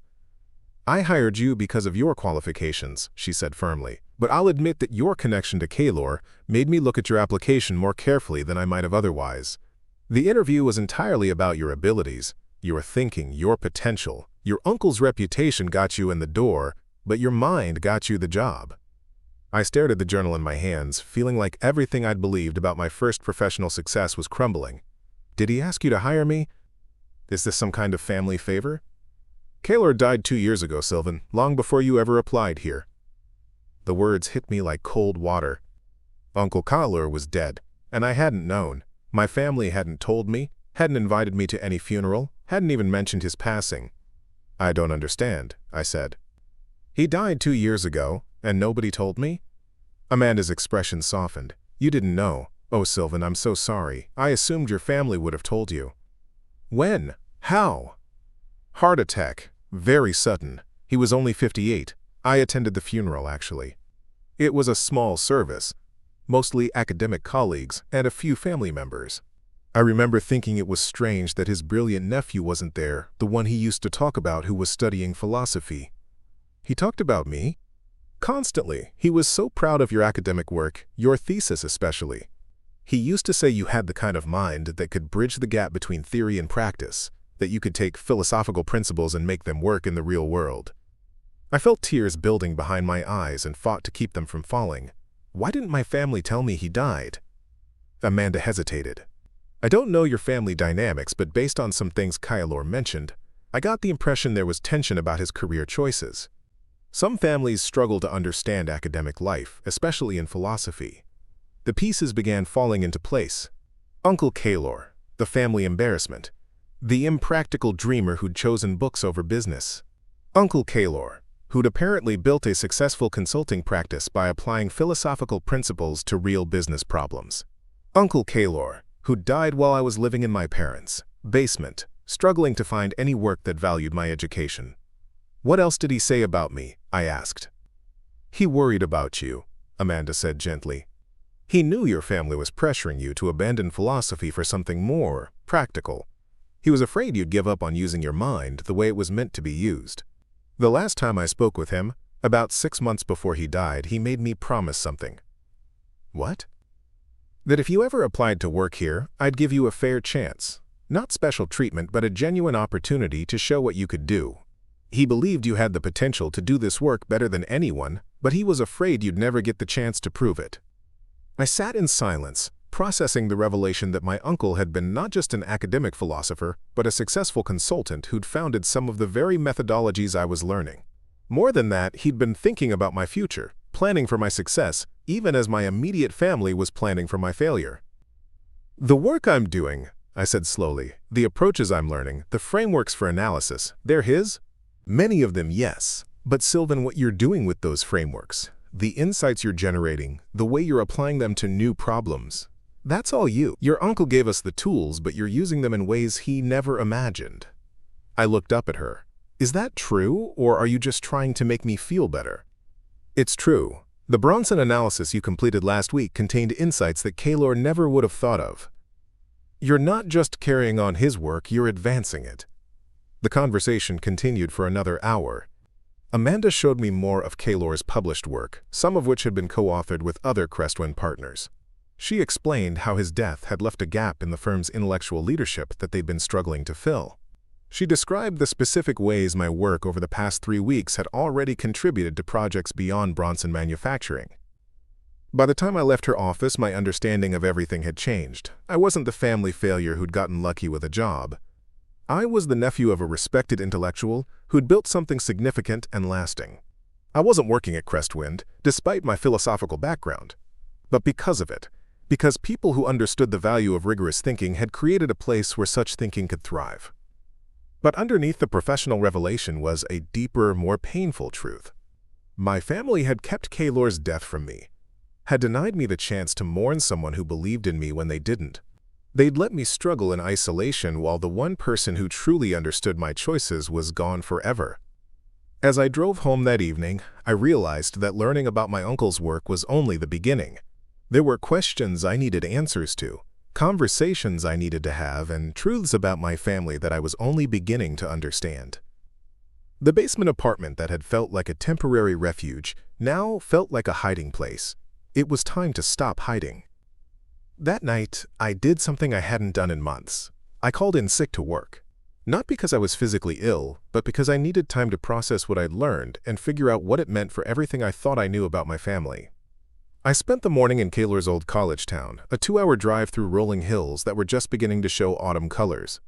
I hired you because of your qualifications, she said firmly, but I'll admit that your connection to Kaelor made me look at your application more carefully than I might have otherwise. The interview was entirely about your abilities, your thinking, your potential. Your uncle's reputation got you in the door, but your mind got you the job. I stared at the journal in my hands, feeling like everything I'd believed about my first professional success was crumbling. Did he ask you to hire me? Is this some kind of family favor? Kaelor died 2 years ago, Sylven, long before you ever applied here. The words hit me like cold water. Uncle Kaelor was dead, and I hadn't known. My family hadn't told me, hadn't invited me to any funeral, hadn't even mentioned his passing. I don't understand, I said. He died 2 years ago, and nobody told me? Amanda's expression softened. You didn't know. Oh, Sylven, I'm so sorry. I assumed your family would have told you. When? How? Heart attack. Very sudden. He was only 58. I attended the funeral, actually. It was a small service, mostly academic colleagues and a few family members. I remember thinking it was strange that his brilliant nephew wasn't there, the one he used to talk about who was studying philosophy. He talked about me? Constantly. He was so proud of your academic work, your thesis especially. He used to say you had the kind of mind that could bridge the gap between theory and practice, that you could take philosophical principles and make them work in the real world. I felt tears building behind my eyes and fought to keep them from falling. Why didn't my family tell me he died? Amanda hesitated. I don't know your family dynamics, but based on some things Kaelor mentioned, I got the impression there was tension about his career choices. Some families struggle to understand academic life, especially in philosophy. The pieces began falling into place. Uncle Kaelor, the family embarrassment. The impractical dreamer who'd chosen books over business. Uncle Kaelor, who'd apparently built a successful consulting practice by applying philosophical principles to real business problems. Uncle Kaelor, who died while I was living in my parents' basement, struggling to find any work that valued my education. What else did he say about me? I asked. He worried about you, Amanda said gently. He knew your family was pressuring you to abandon philosophy for something more practical. He was afraid you'd give up on using your mind the way it was meant to be used. The last time I spoke with him, about 6 months before he died, he made me promise something. What? That if you ever applied to work here, I'd give you a fair chance. Not special treatment, but a genuine opportunity to show what you could do. He believed you had the potential to do this work better than anyone, but he was afraid you'd never get the chance to prove it. I sat in silence, processing the revelation that my uncle had been not just an academic philosopher, but a successful consultant who'd founded some of the very methodologies I was learning. More than that, he'd been thinking about my future, planning for my success, even as my immediate family was planning for my failure. The work I'm doing, I said slowly, the approaches I'm learning, the frameworks for analysis, they're his? Many of them, yes. But Sylven, what you're doing with those frameworks, the insights you're generating, the way you're applying them to new problems, that's all you. Your uncle gave us the tools, but you're using them in ways he never imagined. I looked up at her. Is that true, or are you just trying to make me feel better? It's true. The Bronson analysis you completed last week contained insights that Kaelor never would have thought of. You're not just carrying on his work, you're advancing it. The conversation continued for another hour. Amanda showed me more of Kaelor's published work, some of which had been co-authored with other Crestwind partners. She explained how his death had left a gap in the firm's intellectual leadership that they'd been struggling to fill. She described the specific ways my work over the past 3 weeks had already contributed to projects beyond Bronson manufacturing. By the time I left her office, my understanding of everything had changed. I wasn't the family failure who'd gotten lucky with a job. I was the nephew of a respected intellectual who'd built something significant and lasting. I wasn't working at Crestwind, despite my philosophical background, but because of it, because people who understood the value of rigorous thinking had created a place where such thinking could thrive. But underneath the professional revelation was a deeper, more painful truth. My family had kept Kaelor's death from me, had denied me the chance to mourn someone who believed in me when they didn't. They'd let me struggle in isolation while the one person who truly understood my choices was gone forever. As I drove home that evening, I realized that learning about my uncle's work was only the beginning. There were questions I needed answers to, conversations I needed to have, and truths about my family that I was only beginning to understand. The basement apartment that had felt like a temporary refuge now felt like a hiding place. It was time to stop hiding. That night, I did something I hadn't done in months. I called in sick to work. Not because I was physically ill, but because I needed time to process what I'd learned and figure out what it meant for everything I thought I knew about my family. I spent the morning in Kaelor's old college town, a 2-hour drive through rolling hills that were just beginning to show autumn colors.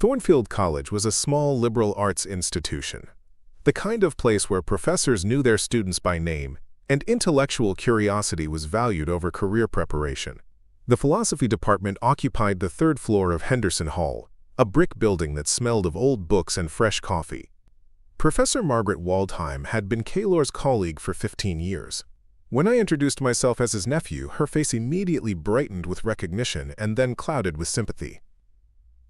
Thornfield College was a small liberal arts institution, the kind of place where professors knew their students by name and intellectual curiosity was valued over career preparation. The philosophy department occupied the 3rd floor of Henderson Hall, a brick building that smelled of old books and fresh coffee. Professor Margaret Waldheim had been Kaelor's colleague for 15 years. When I introduced myself as his nephew, her face immediately brightened with recognition and then clouded with sympathy.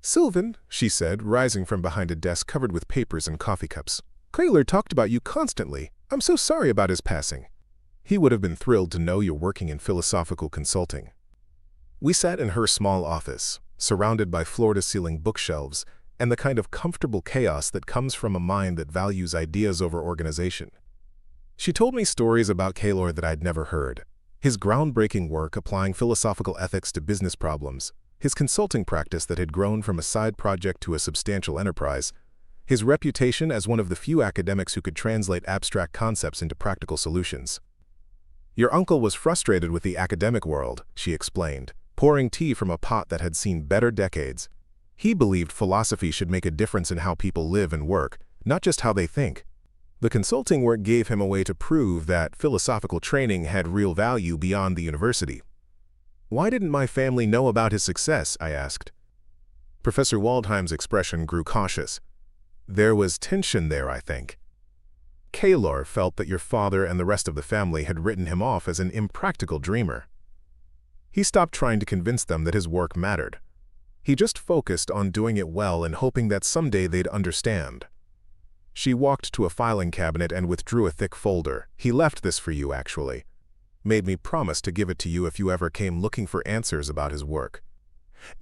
"Sylven," she said, rising from behind a desk covered with papers and coffee cups. "Kaelor talked about you constantly. I'm so sorry about his passing. He would have been thrilled to know you're working in philosophical consulting." We sat in her small office, surrounded by floor-to-ceiling bookshelves and the kind of comfortable chaos that comes from a mind that values ideas over organization. She told me stories about Kaelor that I'd never heard. His groundbreaking work applying philosophical ethics to business problems, his consulting practice that had grown from a side project to a substantial enterprise, his reputation as one of the few academics who could translate abstract concepts into practical solutions. "Your uncle was frustrated with the academic world," she explained, pouring tea from a pot that had seen better decades. "He believed philosophy should make a difference in how people live and work, not just how they think. The consulting work gave him a way to prove that philosophical training had real value beyond the university." "Why didn't my family know about his success?" I asked. Professor Waldheim's expression grew cautious. "There was tension there, I think. Kaelor felt that your father and the rest of the family had written him off as an impractical dreamer. He stopped trying to convince them that his work mattered. He just focused on doing it well and hoping that someday they'd understand." She walked to a filing cabinet and withdrew a thick folder. "He left this for you, actually. Made me promise to give it to you if you ever came looking for answers about his work."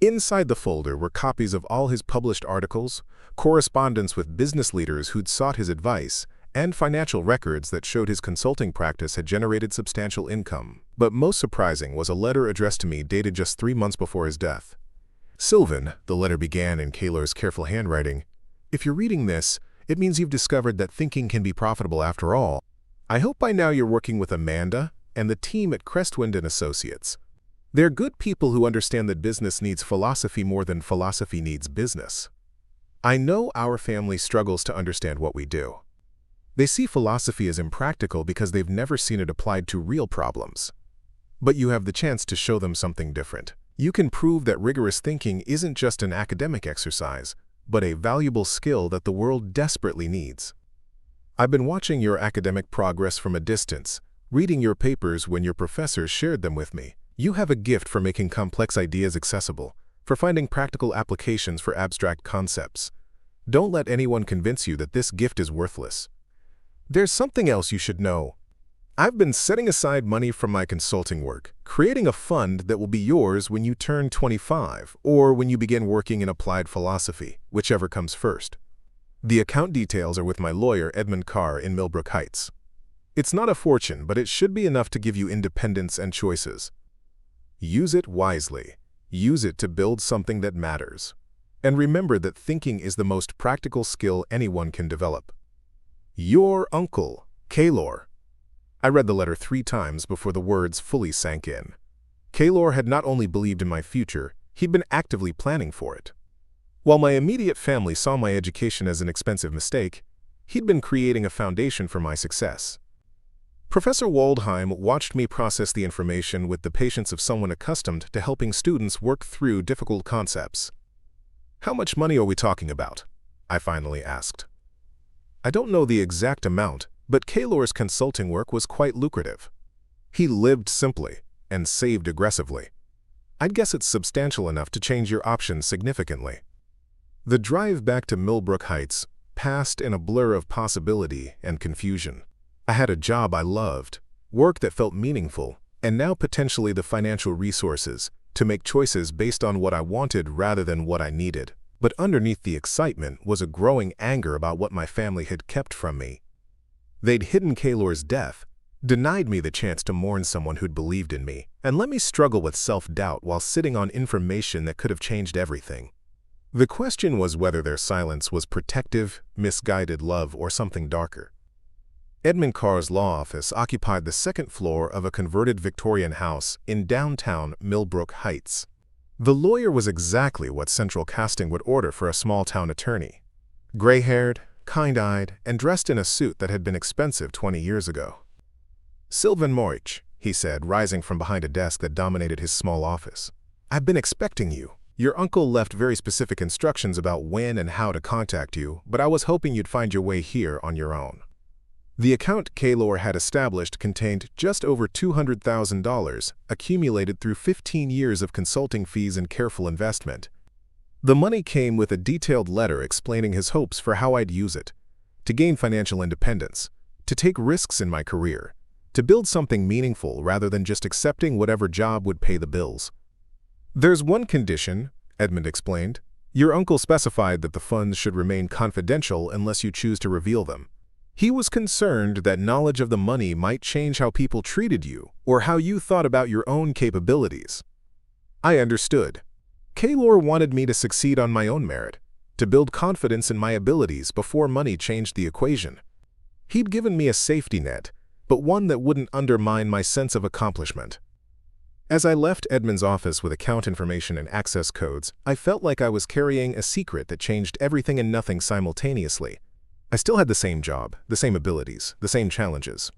Inside the folder were copies of all his published articles, correspondence with business leaders who'd sought his advice, and financial records that showed his consulting practice had generated substantial income. But most surprising was a letter addressed to me dated just 3 months before his death. "Sylven," the letter began in Kaelor's careful handwriting, "if you're reading this, it means you've discovered that thinking can be profitable after all. I hope by now you're working with Amanda and the team at Crestwind & Associates. They're good people who understand that business needs philosophy more than philosophy needs business. I know our family struggles to understand what we do. They see philosophy as impractical because they've never seen it applied to real problems. But you have the chance to show them something different. You can prove that rigorous thinking isn't just an academic exercise, but a valuable skill that the world desperately needs. I've been watching your academic progress from a distance, reading your papers when your professors shared them with me. You have a gift for making complex ideas accessible, for finding practical applications for abstract concepts. Don't let anyone convince you that this gift is worthless. There's something else you should know. I've been setting aside money from my consulting work, creating a fund that will be yours when you turn 25 or when you begin working in applied philosophy, whichever comes first. The account details are with my lawyer, Edmund Carr, in Millbrook Heights. It's not a fortune, but it should be enough to give you independence and choices. Use it wisely. Use it to build something that matters. And remember that thinking is the most practical skill anyone can develop. Your uncle, Kaelor." I read the letter 3 times before the words fully sank in. Kaelor had not only believed in my future, he'd been actively planning for it. While my immediate family saw my education as an expensive mistake, he'd been creating a foundation for my success. Professor Waldheim watched me process the information with the patience of someone accustomed to helping students work through difficult concepts. "How much money are we talking about?" I finally asked. "I don't know the exact amount, but Kaelor's consulting work was quite lucrative. He lived simply and saved aggressively. I'd guess it's substantial enough to change your options significantly." The drive back to Millbrook Heights passed in a blur of possibility and confusion. I had a job I loved, work that felt meaningful, and now potentially the financial resources to make choices based on what I wanted rather than what I needed. But underneath the excitement was a growing anger about what my family had kept from me. They'd hidden Kaelor's death, denied me the chance to mourn someone who'd believed in me, and let me struggle with self-doubt while sitting on information that could have changed everything. The question was whether their silence was protective, misguided love, or something darker. Edmund Carr's law office occupied the 2nd floor of a converted Victorian house in downtown Millbrook Heights. The lawyer was exactly what central casting would order for a small-town attorney. Gray-haired, kind-eyed, and dressed in a suit that had been expensive 20 years ago. "Sylven Morriche," he said, rising from behind a desk that dominated his small office. "I've been expecting you. Your uncle left very specific instructions about when and how to contact you, but I was hoping you'd find your way here on your own." The account Kaelor had established contained just over $200,000, accumulated through 15 years of consulting fees and careful investment. The money came with a detailed letter explaining his hopes for how I'd use it, to gain financial independence, to take risks in my career, to build something meaningful rather than just accepting whatever job would pay the bills. "There's one condition," Edmund explained. "Your uncle specified that the funds should remain confidential unless you choose to reveal them. He was concerned that knowledge of the money might change how people treated you or how you thought about your own capabilities. I understood. Kaelor wanted me to succeed on my own merit, to build confidence in my abilities before money changed the equation. He'd given me a safety net, but one that wouldn't undermine my sense of accomplishment. As I left Edmund's office with account information and access codes, I felt like I was carrying a secret that changed everything and nothing simultaneously. I still had the same job, the same abilities, the same challenges.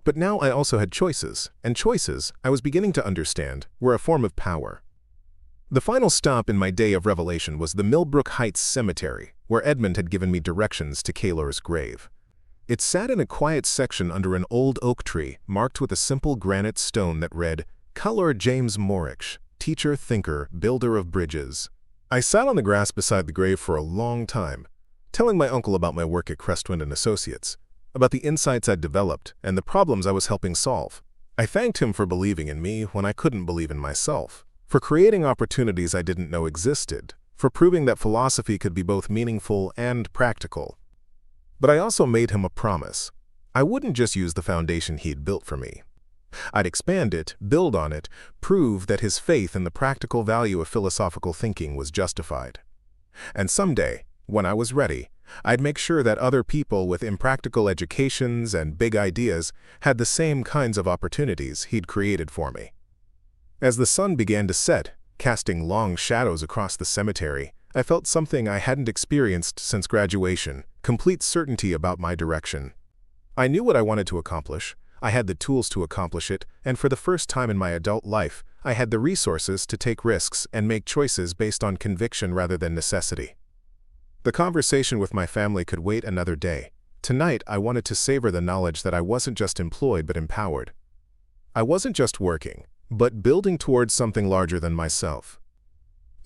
But now I also had choices, and choices, I was beginning to understand, were a form of power. The final stop in my day of revelation was the Millbrook Heights Cemetery, where Edmund had given me directions to Kaelor's grave. It sat in a quiet section under an old oak tree, marked with a simple granite stone that read, Kaelor James Morriche, teacher, thinker, builder of bridges. I sat on the grass beside the grave for a long time, telling my uncle about my work at Crestwind & Associates, about the insights I'd developed and the problems I was helping solve. I thanked him for believing in me when I couldn't believe in myself, for creating opportunities I didn't know existed, for proving that philosophy could be both meaningful and practical. But I also made him a promise. I wouldn't just use the foundation he'd built for me. I'd expand it, build on it, prove that his faith in the practical value of philosophical thinking was justified. And someday, when I was ready, I'd make sure that other people with impractical educations and big ideas had the same kinds of opportunities he'd created for me. As the sun began to set, casting long shadows across the cemetery, I felt something I hadn't experienced since graduation, complete certainty about my direction. I knew what I wanted to accomplish, I had the tools to accomplish it, and for the first time in my adult life, I had the resources to take risks and make choices based on conviction rather than necessity. The conversation with my family could wait another day. Tonight, I wanted to savor the knowledge that I wasn't just employed but empowered. I wasn't just working, but building towards something larger than myself.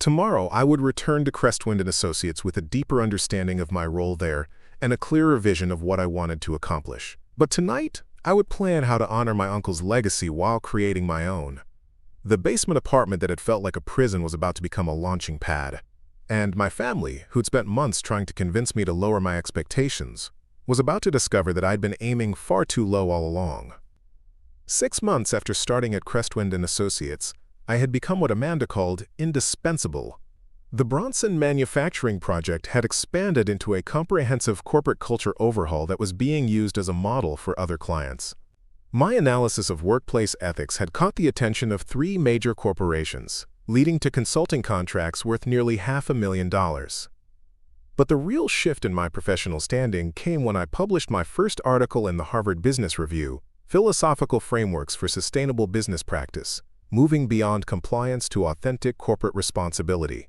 Tomorrow, I would return to Crestwind & Associates with a deeper understanding of my role there and a clearer vision of what I wanted to accomplish. But tonight, I would plan how to honor my uncle's legacy while creating my own. The basement apartment that had felt like a prison was about to become a launching pad. And my family, who'd spent months trying to convince me to lower my expectations, was about to discover that I'd been aiming far too low all along. 6 months after starting at Crestwind & Associates, I had become what Amanda called indispensable. The Bronson manufacturing project had expanded into a comprehensive corporate culture overhaul that was being used as a model for other clients. My analysis of workplace ethics had caught the attention of 3 major corporations, leading to consulting contracts worth nearly $500,000. But the real shift in my professional standing came when I published my first article in the Harvard Business Review, Philosophical Frameworks for Sustainable Business Practice, Moving Beyond Compliance to Authentic Corporate Responsibility.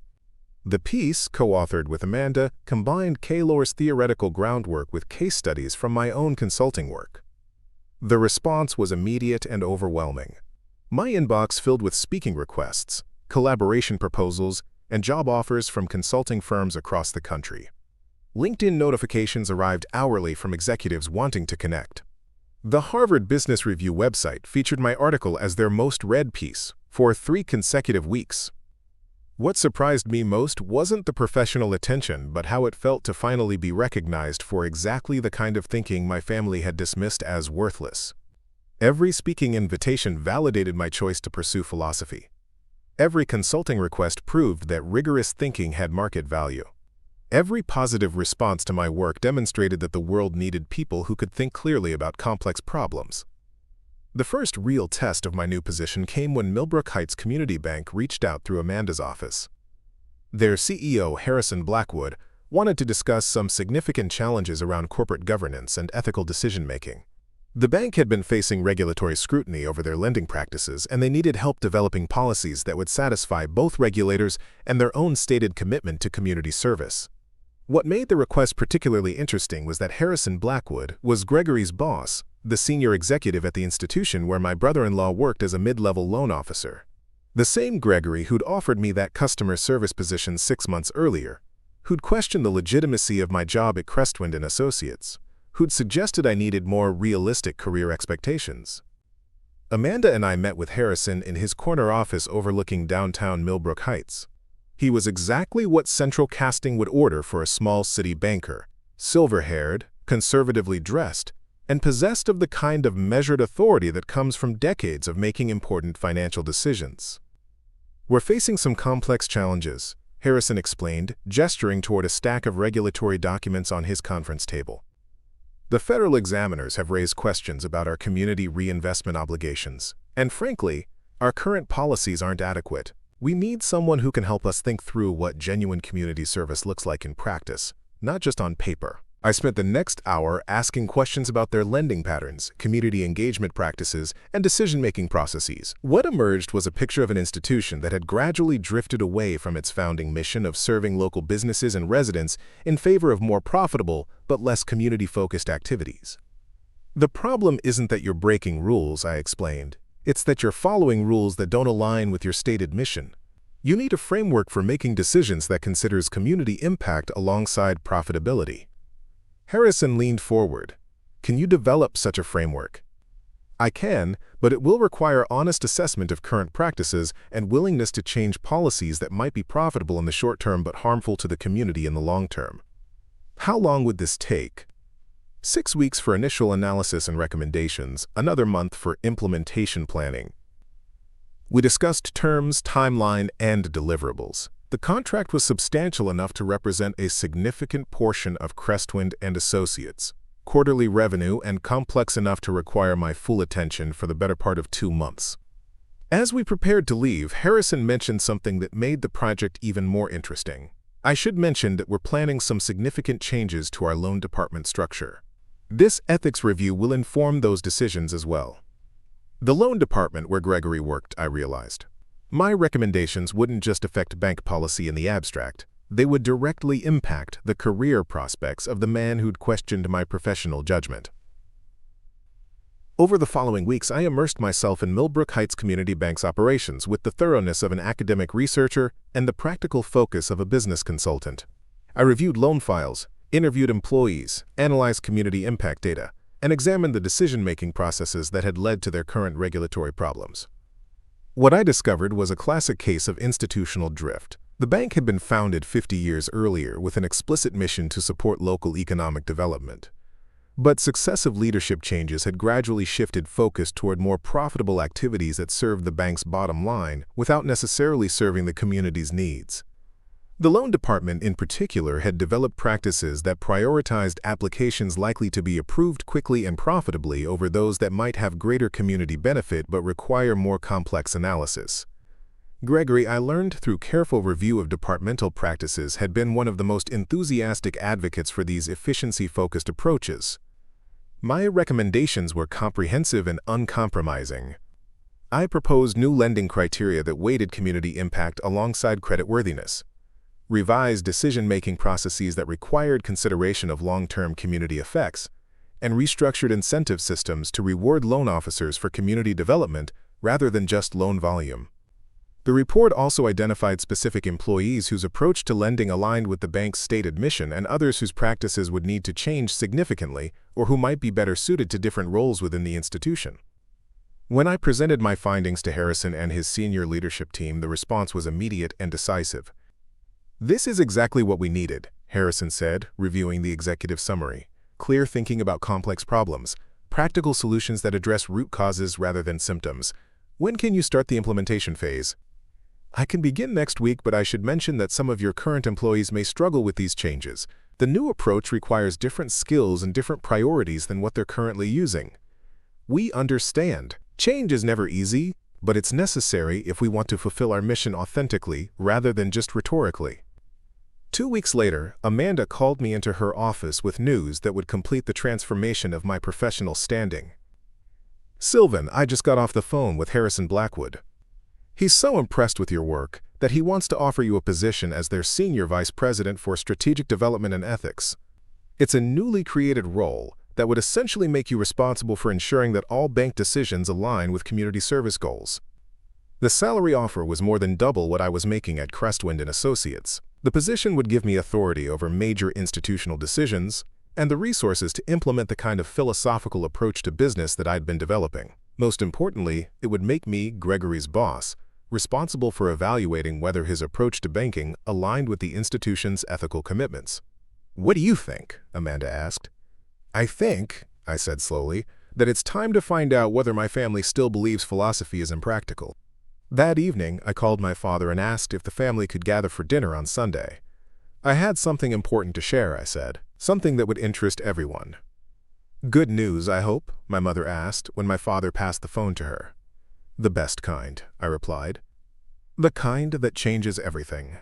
The piece, co-authored with Amanda, combined Kaelor's theoretical groundwork with case studies from my own consulting work. The response was immediate and overwhelming. My inbox filled with speaking requests, collaboration proposals, and job offers from consulting firms across the country. LinkedIn notifications arrived hourly from executives wanting to connect. The Harvard Business Review website featured my article as their most read piece for 3 consecutive weeks. What surprised me most wasn't the professional attention, but how it felt to finally be recognized for exactly the kind of thinking my family had dismissed as worthless. Every speaking invitation validated my choice to pursue philosophy. Every consulting request proved that rigorous thinking had market value. Every positive response to my work demonstrated that the world needed people who could think clearly about complex problems. The first real test of my new position came when Millbrook Heights Community Bank reached out through Amanda's office. Their CEO, Harrison Blackwood, wanted to discuss some significant challenges around corporate governance and ethical decision-making. The bank had been facing regulatory scrutiny over their lending practices, and they needed help developing policies that would satisfy both regulators and their own stated commitment to community service. What made the request particularly interesting was that Harrison Blackwood was Gregory's boss, the senior executive at the institution where my brother-in-law worked as a mid-level loan officer. The same Gregory who'd offered me that customer service position 6 months earlier, who'd questioned the legitimacy of my job at Crestwind & Associates, who'd suggested I needed more realistic career expectations. Amanda and I met with Harrison in his corner office overlooking downtown Millbrook Heights. He was exactly what central casting would order for a small city banker, silver-haired, conservatively dressed, and possessed of the kind of measured authority that comes from decades of making important financial decisions. "We're facing some complex challenges," Harrison explained, gesturing toward a stack of regulatory documents on his conference table. "The federal examiners have raised questions about our community reinvestment obligations, and frankly, our current policies aren't adequate. We need someone who can help us think through what genuine community service looks like in practice, not just on paper." I spent the next hour asking questions about their lending patterns, community engagement practices, and decision-making processes. What emerged was a picture of an institution that had gradually drifted away from its founding mission of serving local businesses and residents in favor of more profitable but less community-focused activities. "The problem isn't that you're breaking rules," I explained. "It's that you're following rules that don't align with your stated mission. You need a framework for making decisions that considers community impact alongside profitability." Harrison leaned forward. "Can you develop such a framework?" "I can, but it will require honest assessment of current practices and willingness to change policies that might be profitable in the short term but harmful to the community in the long term." "How long would this take?" 6 weeks for initial analysis and recommendations, another month for implementation planning. We discussed terms, timeline, and deliverables. The contract was substantial enough to represent a significant portion of Crestwind and Associates' quarterly revenue and complex enough to require my full attention for the better part of 2 months. As we prepared to leave, Harrison mentioned something that made the project even more interesting. I should mention that we're planning some significant changes to our loan department structure. This ethics review will inform those decisions as well. The loan department where Gregory worked, I realized. My recommendations wouldn't just affect bank policy in the abstract. They would directly impact the career prospects of the man who'd questioned my professional judgment. Over the following weeks, I immersed myself in Millbrook Heights Community Bank's operations with the thoroughness of an academic researcher and the practical focus of a business consultant. I reviewed loan files, interviewed employees, analyzed community impact data, and examined the decision-making processes that had led to their current regulatory problems. What I discovered was a classic case of institutional drift. The bank had been founded 50 years earlier with an explicit mission to support local economic development. But successive leadership changes had gradually shifted focus toward more profitable activities that served the bank's bottom line without necessarily serving the community's needs. The loan department in particular had developed practices that prioritized applications likely to be approved quickly and profitably over those that might have greater community benefit but require more complex analysis. Gregory, I learned through careful review of departmental practices, had been one of the most enthusiastic advocates for these efficiency-focused approaches. My recommendations were comprehensive and uncompromising. I proposed new lending criteria that weighted community impact alongside creditworthiness, revised decision-making processes that required consideration of long-term community effects, and restructured incentive systems to reward loan officers for community development rather than just loan volume. The report also identified specific employees whose approach to lending aligned with the bank's stated mission and others whose practices would need to change significantly or who might be better suited to different roles within the institution. When I presented my findings to Harrison and his senior leadership team, the response was immediate and decisive. "This is exactly what we needed," Harrison said, reviewing the executive summary. "Clear thinking about complex problems, practical solutions that address root causes rather than symptoms. When can you start the implementation phase?" "I can begin next week, but I should mention that some of your current employees may struggle with these changes. The new approach requires different skills and different priorities than what they're currently using." "We understand. Change is never easy, but it's necessary if we want to fulfill our mission authentically rather than just rhetorically." 2 weeks later, Amanda called me into her office with news that would complete the transformation of my professional standing. "Sylven, I just got off the phone with Harrison Blackwood. He's so impressed with your work that he wants to offer you a position as their Senior Vice President for Strategic Development and Ethics. It's a newly created role that would essentially make you responsible for ensuring that all bank decisions align with community service goals." The salary offer was more than double what I was making at Crestwind and Associates. The position would give me authority over major institutional decisions and the resources to implement the kind of philosophical approach to business that I'd been developing. Most importantly, it would make me, Gregory's boss, responsible for evaluating whether his approach to banking aligned with the institution's ethical commitments. "What do you think?" Amanda asked. "I think," I said slowly, "that it's time to find out whether my family still believes philosophy is impractical." That evening, I called my father and asked if the family could gather for dinner on Sunday. "I had something important to share," I said, "something that would interest everyone." "Good news, I hope?" my mother asked when my father passed the phone to her. "The best kind," I replied. "The kind that changes everything."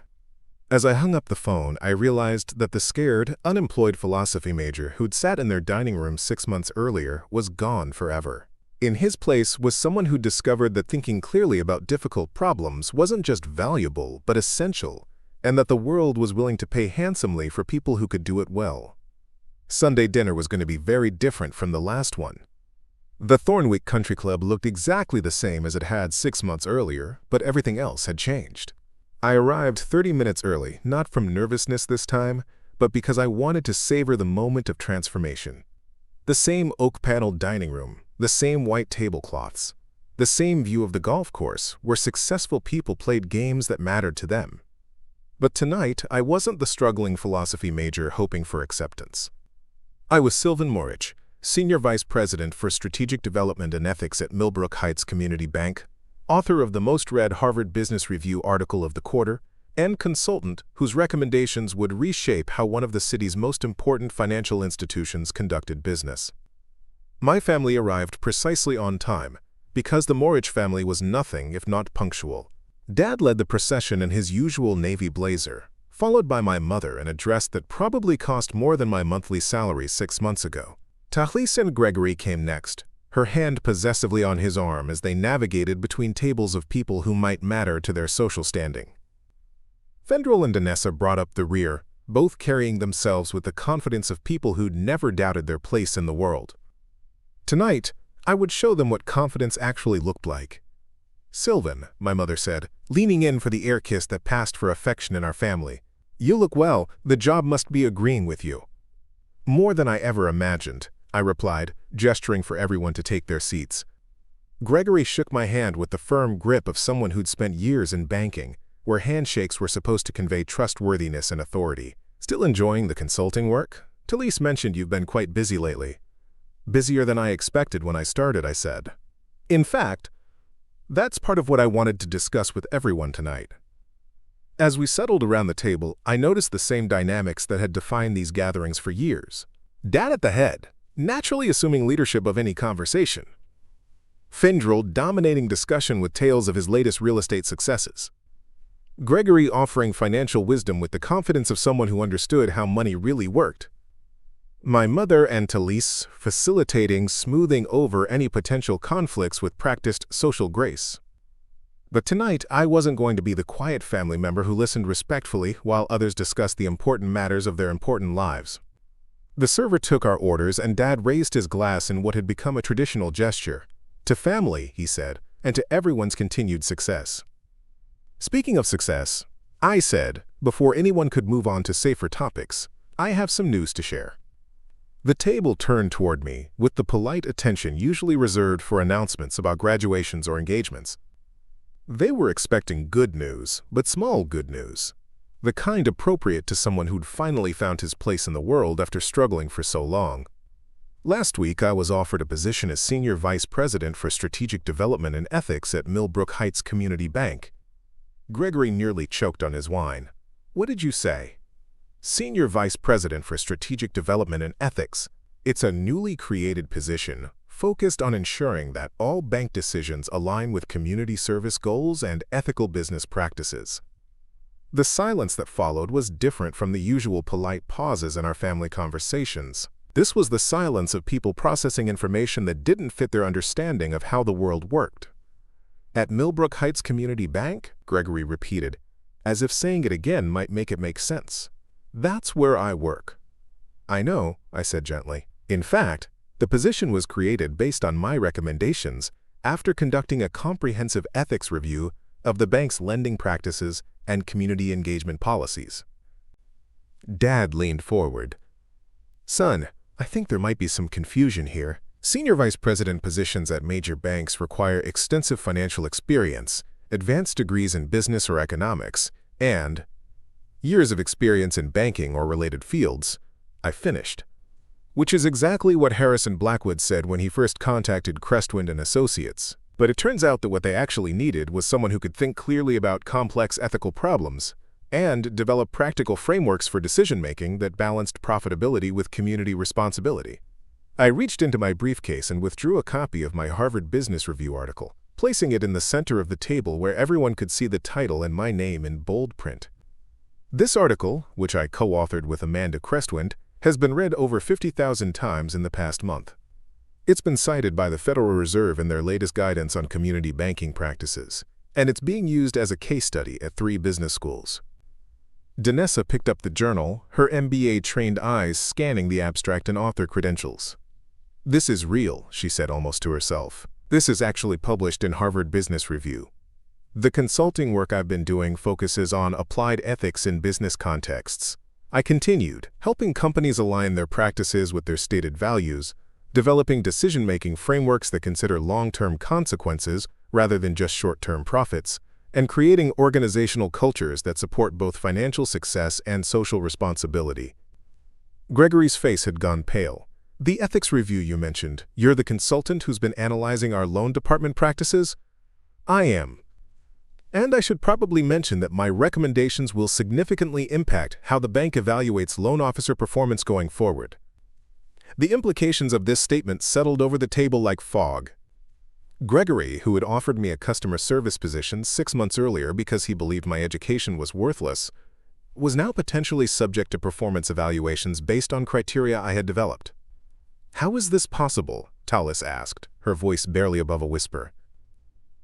As I hung up the phone, I realized that the scared, unemployed philosophy major who'd sat in their dining room 6 months earlier was gone forever. In his place was someone who'd discovered that thinking clearly about difficult problems wasn't just valuable, but essential, and that the world was willing to pay handsomely for people who could do it well. Sunday dinner was going to be very different from the last one. The Thornwick Country Club looked exactly the same as it had 6 months earlier, but everything else had changed. I arrived 30 minutes early, not from nervousness this time, but because I wanted to savor the moment of transformation. The same oak-paneled dining room, the same white tablecloths, the same view of the golf course where successful people played games that mattered to them. But tonight, I wasn't the struggling philosophy major hoping for acceptance. I was Sylven Morriche, Senior Vice President for Strategic Development and Ethics at Millbrook Heights Community Bank, author of the most-read Harvard Business Review article of the quarter, and consultant whose recommendations would reshape how one of the city's most important financial institutions conducted business. My family arrived precisely on time, because the Morriche family was nothing if not punctual. Dad led the procession in his usual navy blazer, followed by my mother in a dress that probably cost more than my monthly salary 6 months ago. Tahlis and Gregory came next, her hand possessively on his arm as they navigated between tables of people who might matter to their social standing. Fendral and Danessa brought up the rear, both carrying themselves with the confidence of people who'd never doubted their place in the world. Tonight, I would show them what confidence actually looked like. "Sylven," my mother said, leaning in for the air kiss that passed for affection in our family, "you look well, the job must be agreeing with you." "More than I ever imagined," I replied, gesturing for everyone to take their seats. Gregory shook my hand with the firm grip of someone who'd spent years in banking, where handshakes were supposed to convey trustworthiness and authority. "Still enjoying the consulting work? Tahlis mentioned you've been quite busy lately." "Busier than I expected when I started," I said. "In fact, that's part of what I wanted to discuss with everyone tonight." As we settled around the table, I noticed the same dynamics that had defined these gatherings for years. Dad at the head, naturally assuming leadership of any conversation. Fendral dominating discussion with tales of his latest real estate successes. Gregory offering financial wisdom with the confidence of someone who understood how money really worked. My mother and Tahlis facilitating smoothing over any potential conflicts with practiced social grace. But tonight, I wasn't going to be the quiet family member who listened respectfully while others discussed the important matters of their important lives. The server took our orders and Dad raised his glass in what had become a traditional gesture. "To family," he said, "and to everyone's continued success." Speaking of success, I said, before anyone could move on to safer topics, "I have some news to share." The table turned toward me with the polite attention usually reserved for announcements about graduations or engagements. They were expecting good news, but small good news. The kind appropriate to someone who'd finally found his place in the world after struggling for so long. Last week, I was offered a position as Senior Vice President for Strategic Development and Ethics at Millbrook Heights Community Bank. Gregory nearly choked on his wine. "What did you say?" "Senior Vice President for Strategic Development and Ethics. It's a newly created position focused on ensuring that all bank decisions align with community service goals and ethical business practices." The silence that followed was different from the usual polite pauses in our family conversations. This was the silence of people processing information that didn't fit their understanding of how the world worked. "At Millbrook Heights Community Bank?" Gregory repeated, as if saying it again might make it make sense. "That's where I work." "I know," I said gently. "In fact, the position was created based on my recommendations after conducting a comprehensive ethics review of the bank's lending practices and community engagement policies." Dad leaned forward. "Son, I think there might be some confusion here. Senior vice president positions at major banks require extensive financial experience, advanced degrees in business or economics, and years of experience in banking or related fields." I finished. Which is exactly what Harrison Blackwood said when he first contacted Crestwind and Associates. But it turns out that what they actually needed was someone who could think clearly about complex ethical problems and develop practical frameworks for decision-making that balanced profitability with community responsibility. I reached into my briefcase and withdrew a copy of my Harvard Business Review article, placing it in the center of the table where everyone could see the title and my name in bold print. This article, which I co-authored with Amanda Crestwind, has been read over 50,000 times in the past month. It's been cited by the Federal Reserve in their latest guidance on community banking practices, and it's being used as a case study at 3 business schools. Danessa picked up the journal, her MBA-trained eyes scanning the abstract and author credentials. "This is real," she said almost to herself. "This is actually published in Harvard Business Review. The consulting work I've been doing focuses on applied ethics in business contexts." I continued, helping companies align their practices with their stated values, developing decision-making frameworks that consider long-term consequences rather than just short-term profits, and creating organizational cultures that support both financial success and social responsibility. Gregory's face had gone pale. "The ethics review you mentioned, you're the consultant who's been analyzing our loan department practices?" "I am. And I should probably mention that my recommendations will significantly impact how the bank evaluates loan officer performance going forward." The implications of this statement settled over the table like fog. Gregory, who had offered me a customer service position 6 months earlier because he believed my education was worthless, was now potentially subject to performance evaluations based on criteria I had developed. "How is this possible?" Tallis asked, her voice barely above a whisper.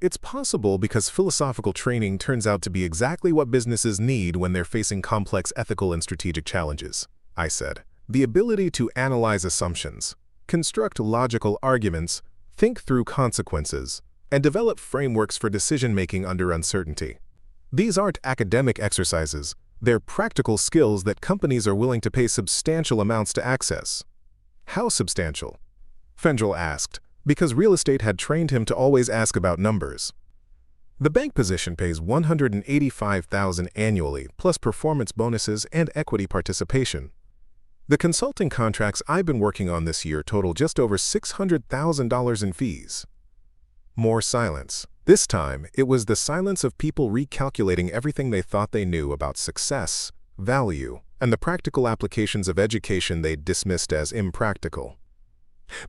"It's possible because philosophical training turns out to be exactly what businesses need when they're facing complex ethical and strategic challenges," I said. "The ability to analyze assumptions, construct logical arguments, think through consequences, and develop frameworks for decision-making under uncertainty. These aren't academic exercises, they're practical skills that companies are willing to pay substantial amounts to access." "How substantial?" Fendral asked, because real estate had trained him to always ask about numbers. "The bank position pays $185,000 annually, plus performance bonuses and equity participation. The consulting contracts I've been working on this year total just over $600,000 in fees." More silence. This time, it was the silence of people recalculating everything they thought they knew about success, value, and the practical applications of education they'd dismissed as impractical.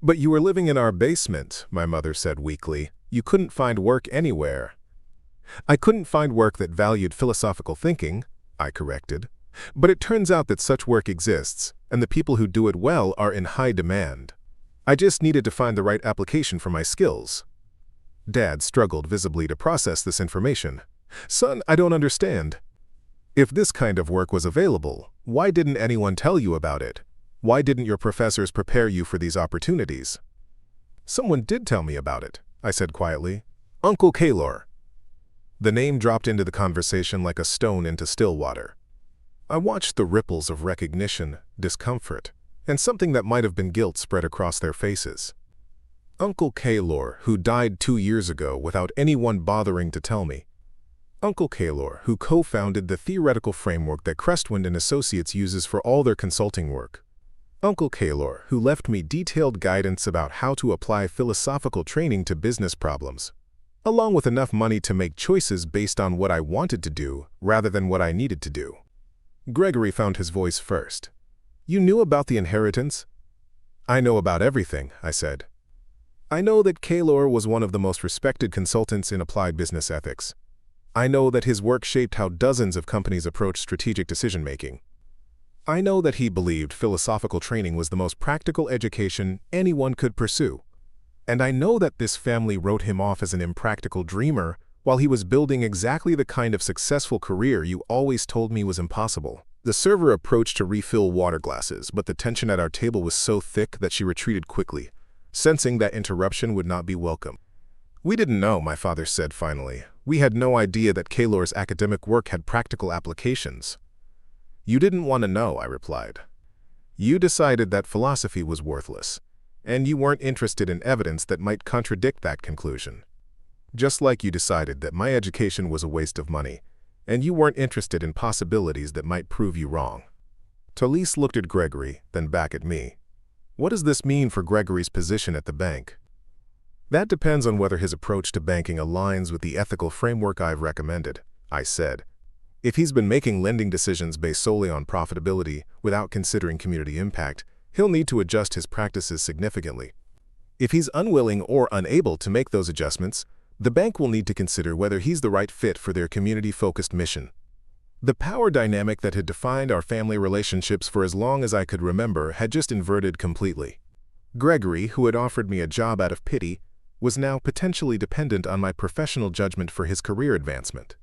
"But you were living in our basement," my mother said weakly. "You couldn't find work anywhere." "I couldn't find work that valued philosophical thinking," I corrected. "But it turns out that such work exists, and the people who do it well are in high demand. I just needed to find the right application for my skills." Dad struggled visibly to process this information. "Son, I don't understand. If this kind of work was available, why didn't anyone tell you about it? Why didn't your professors prepare you for these opportunities?" "Someone did tell me about it," I said quietly. "Uncle Kaelor." The name dropped into the conversation like a stone into still water. I watched the ripples of recognition, discomfort, and something that might have been guilt spread across their faces. Uncle Kaelor, who died 2 years ago without anyone bothering to tell me. Uncle Kaelor, who co-founded the theoretical framework that Crestwind and Associates uses for all their consulting work. Uncle Kaelor, who left me detailed guidance about how to apply philosophical training to business problems, along with enough money to make choices based on what I wanted to do rather than what I needed to do. Gregory found his voice first. "You knew about the inheritance?" "I know about everything," I said. "I know that Kaelor was one of the most respected consultants in applied business ethics. I know that his work shaped how dozens of companies approach strategic decision-making. I know that he believed philosophical training was the most practical education anyone could pursue. And I know that this family wrote him off as an impractical dreamer while he was building exactly the kind of successful career you always told me was impossible." The server approached to refill water glasses, but the tension at our table was so thick that she retreated quickly, sensing that interruption would not be welcome. "We didn't know," my father said finally. "We had no idea that Kaelor's academic work had practical applications." "You didn't want to know," I replied. "You decided that philosophy was worthless, and you weren't interested in evidence that might contradict that conclusion. Just like you decided that my education was a waste of money, and you weren't interested in possibilities that might prove you wrong." Tallis looked at Gregory, then back at me. What does this mean for Gregory's position at the bank? That depends on whether his approach to banking aligns with the ethical framework I've recommended, I said. If he's been making lending decisions based solely on profitability without considering community impact, he'll need to adjust his practices significantly. If he's unwilling or unable to make those adjustments, the bank will need to consider whether he's the right fit for their community-focused mission. The power dynamic that had defined our family relationships for as long as I could remember had just inverted completely. Gregory, who had offered me a job out of pity, was now potentially dependent on my professional judgment for his career advancement.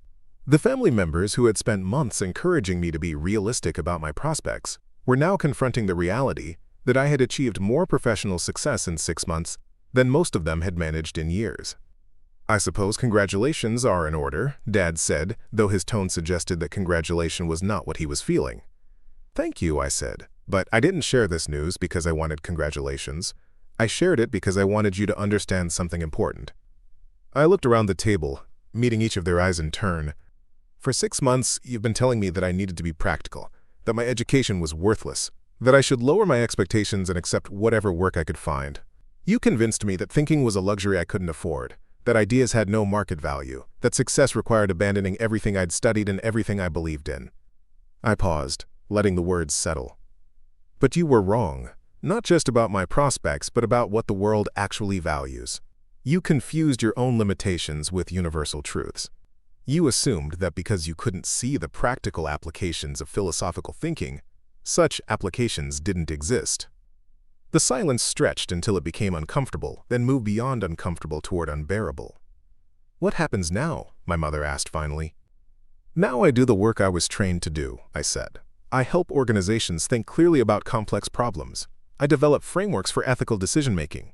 The family members who had spent months encouraging me to be realistic about my prospects were now confronting the reality that I had achieved more professional success in 6 months than most of them had managed in years. "I suppose congratulations are in order," Dad said, though his tone suggested that congratulation was not what he was feeling. "Thank you," I said, "but I didn't share this news because I wanted congratulations. I shared it because I wanted you to understand something important." I looked around the table, meeting each of their eyes in turn. "For 6 months, you've been telling me that I needed to be practical, that my education was worthless, that I should lower my expectations and accept whatever work I could find. You convinced me that thinking was a luxury I couldn't afford, that ideas had no market value, that success required abandoning everything I'd studied and everything I believed in." I paused, letting the words settle. "But you were wrong, not just about my prospects, but about what the world actually values. You confused your own limitations with universal truths. You assumed that because you couldn't see the practical applications of philosophical thinking, such applications didn't exist." The silence stretched until it became uncomfortable, then moved beyond uncomfortable toward unbearable. "What happens now?" my mother asked finally. "Now I do the work I was trained to do," I said. "I help organizations think clearly about complex problems. I develop frameworks for ethical decision-making.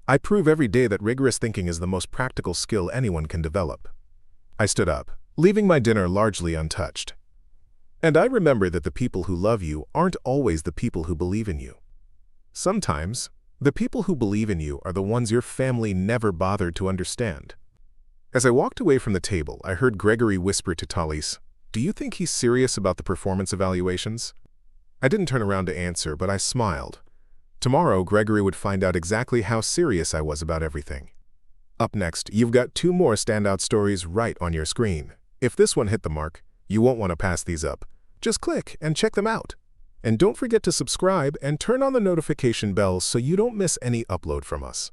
I prove every day that rigorous thinking is the most practical skill anyone can develop." I stood up, leaving my dinner largely untouched. "And I remember that the people who love you aren't always the people who believe in you. Sometimes, the people who believe in you are the ones your family never bothered to understand." As I walked away from the table, I heard Gregory whisper to Talise, "Do you think he's serious about the performance evaluations?" I didn't turn around to answer, but I smiled. Tomorrow, Gregory would find out exactly how serious I was about everything. Up next, you've got 2 more standout stories right on your screen. If this one hit the mark, you won't want to pass these up. Just click and check them out. And don't forget to subscribe and turn on the notification bell so you don't miss any upload from us.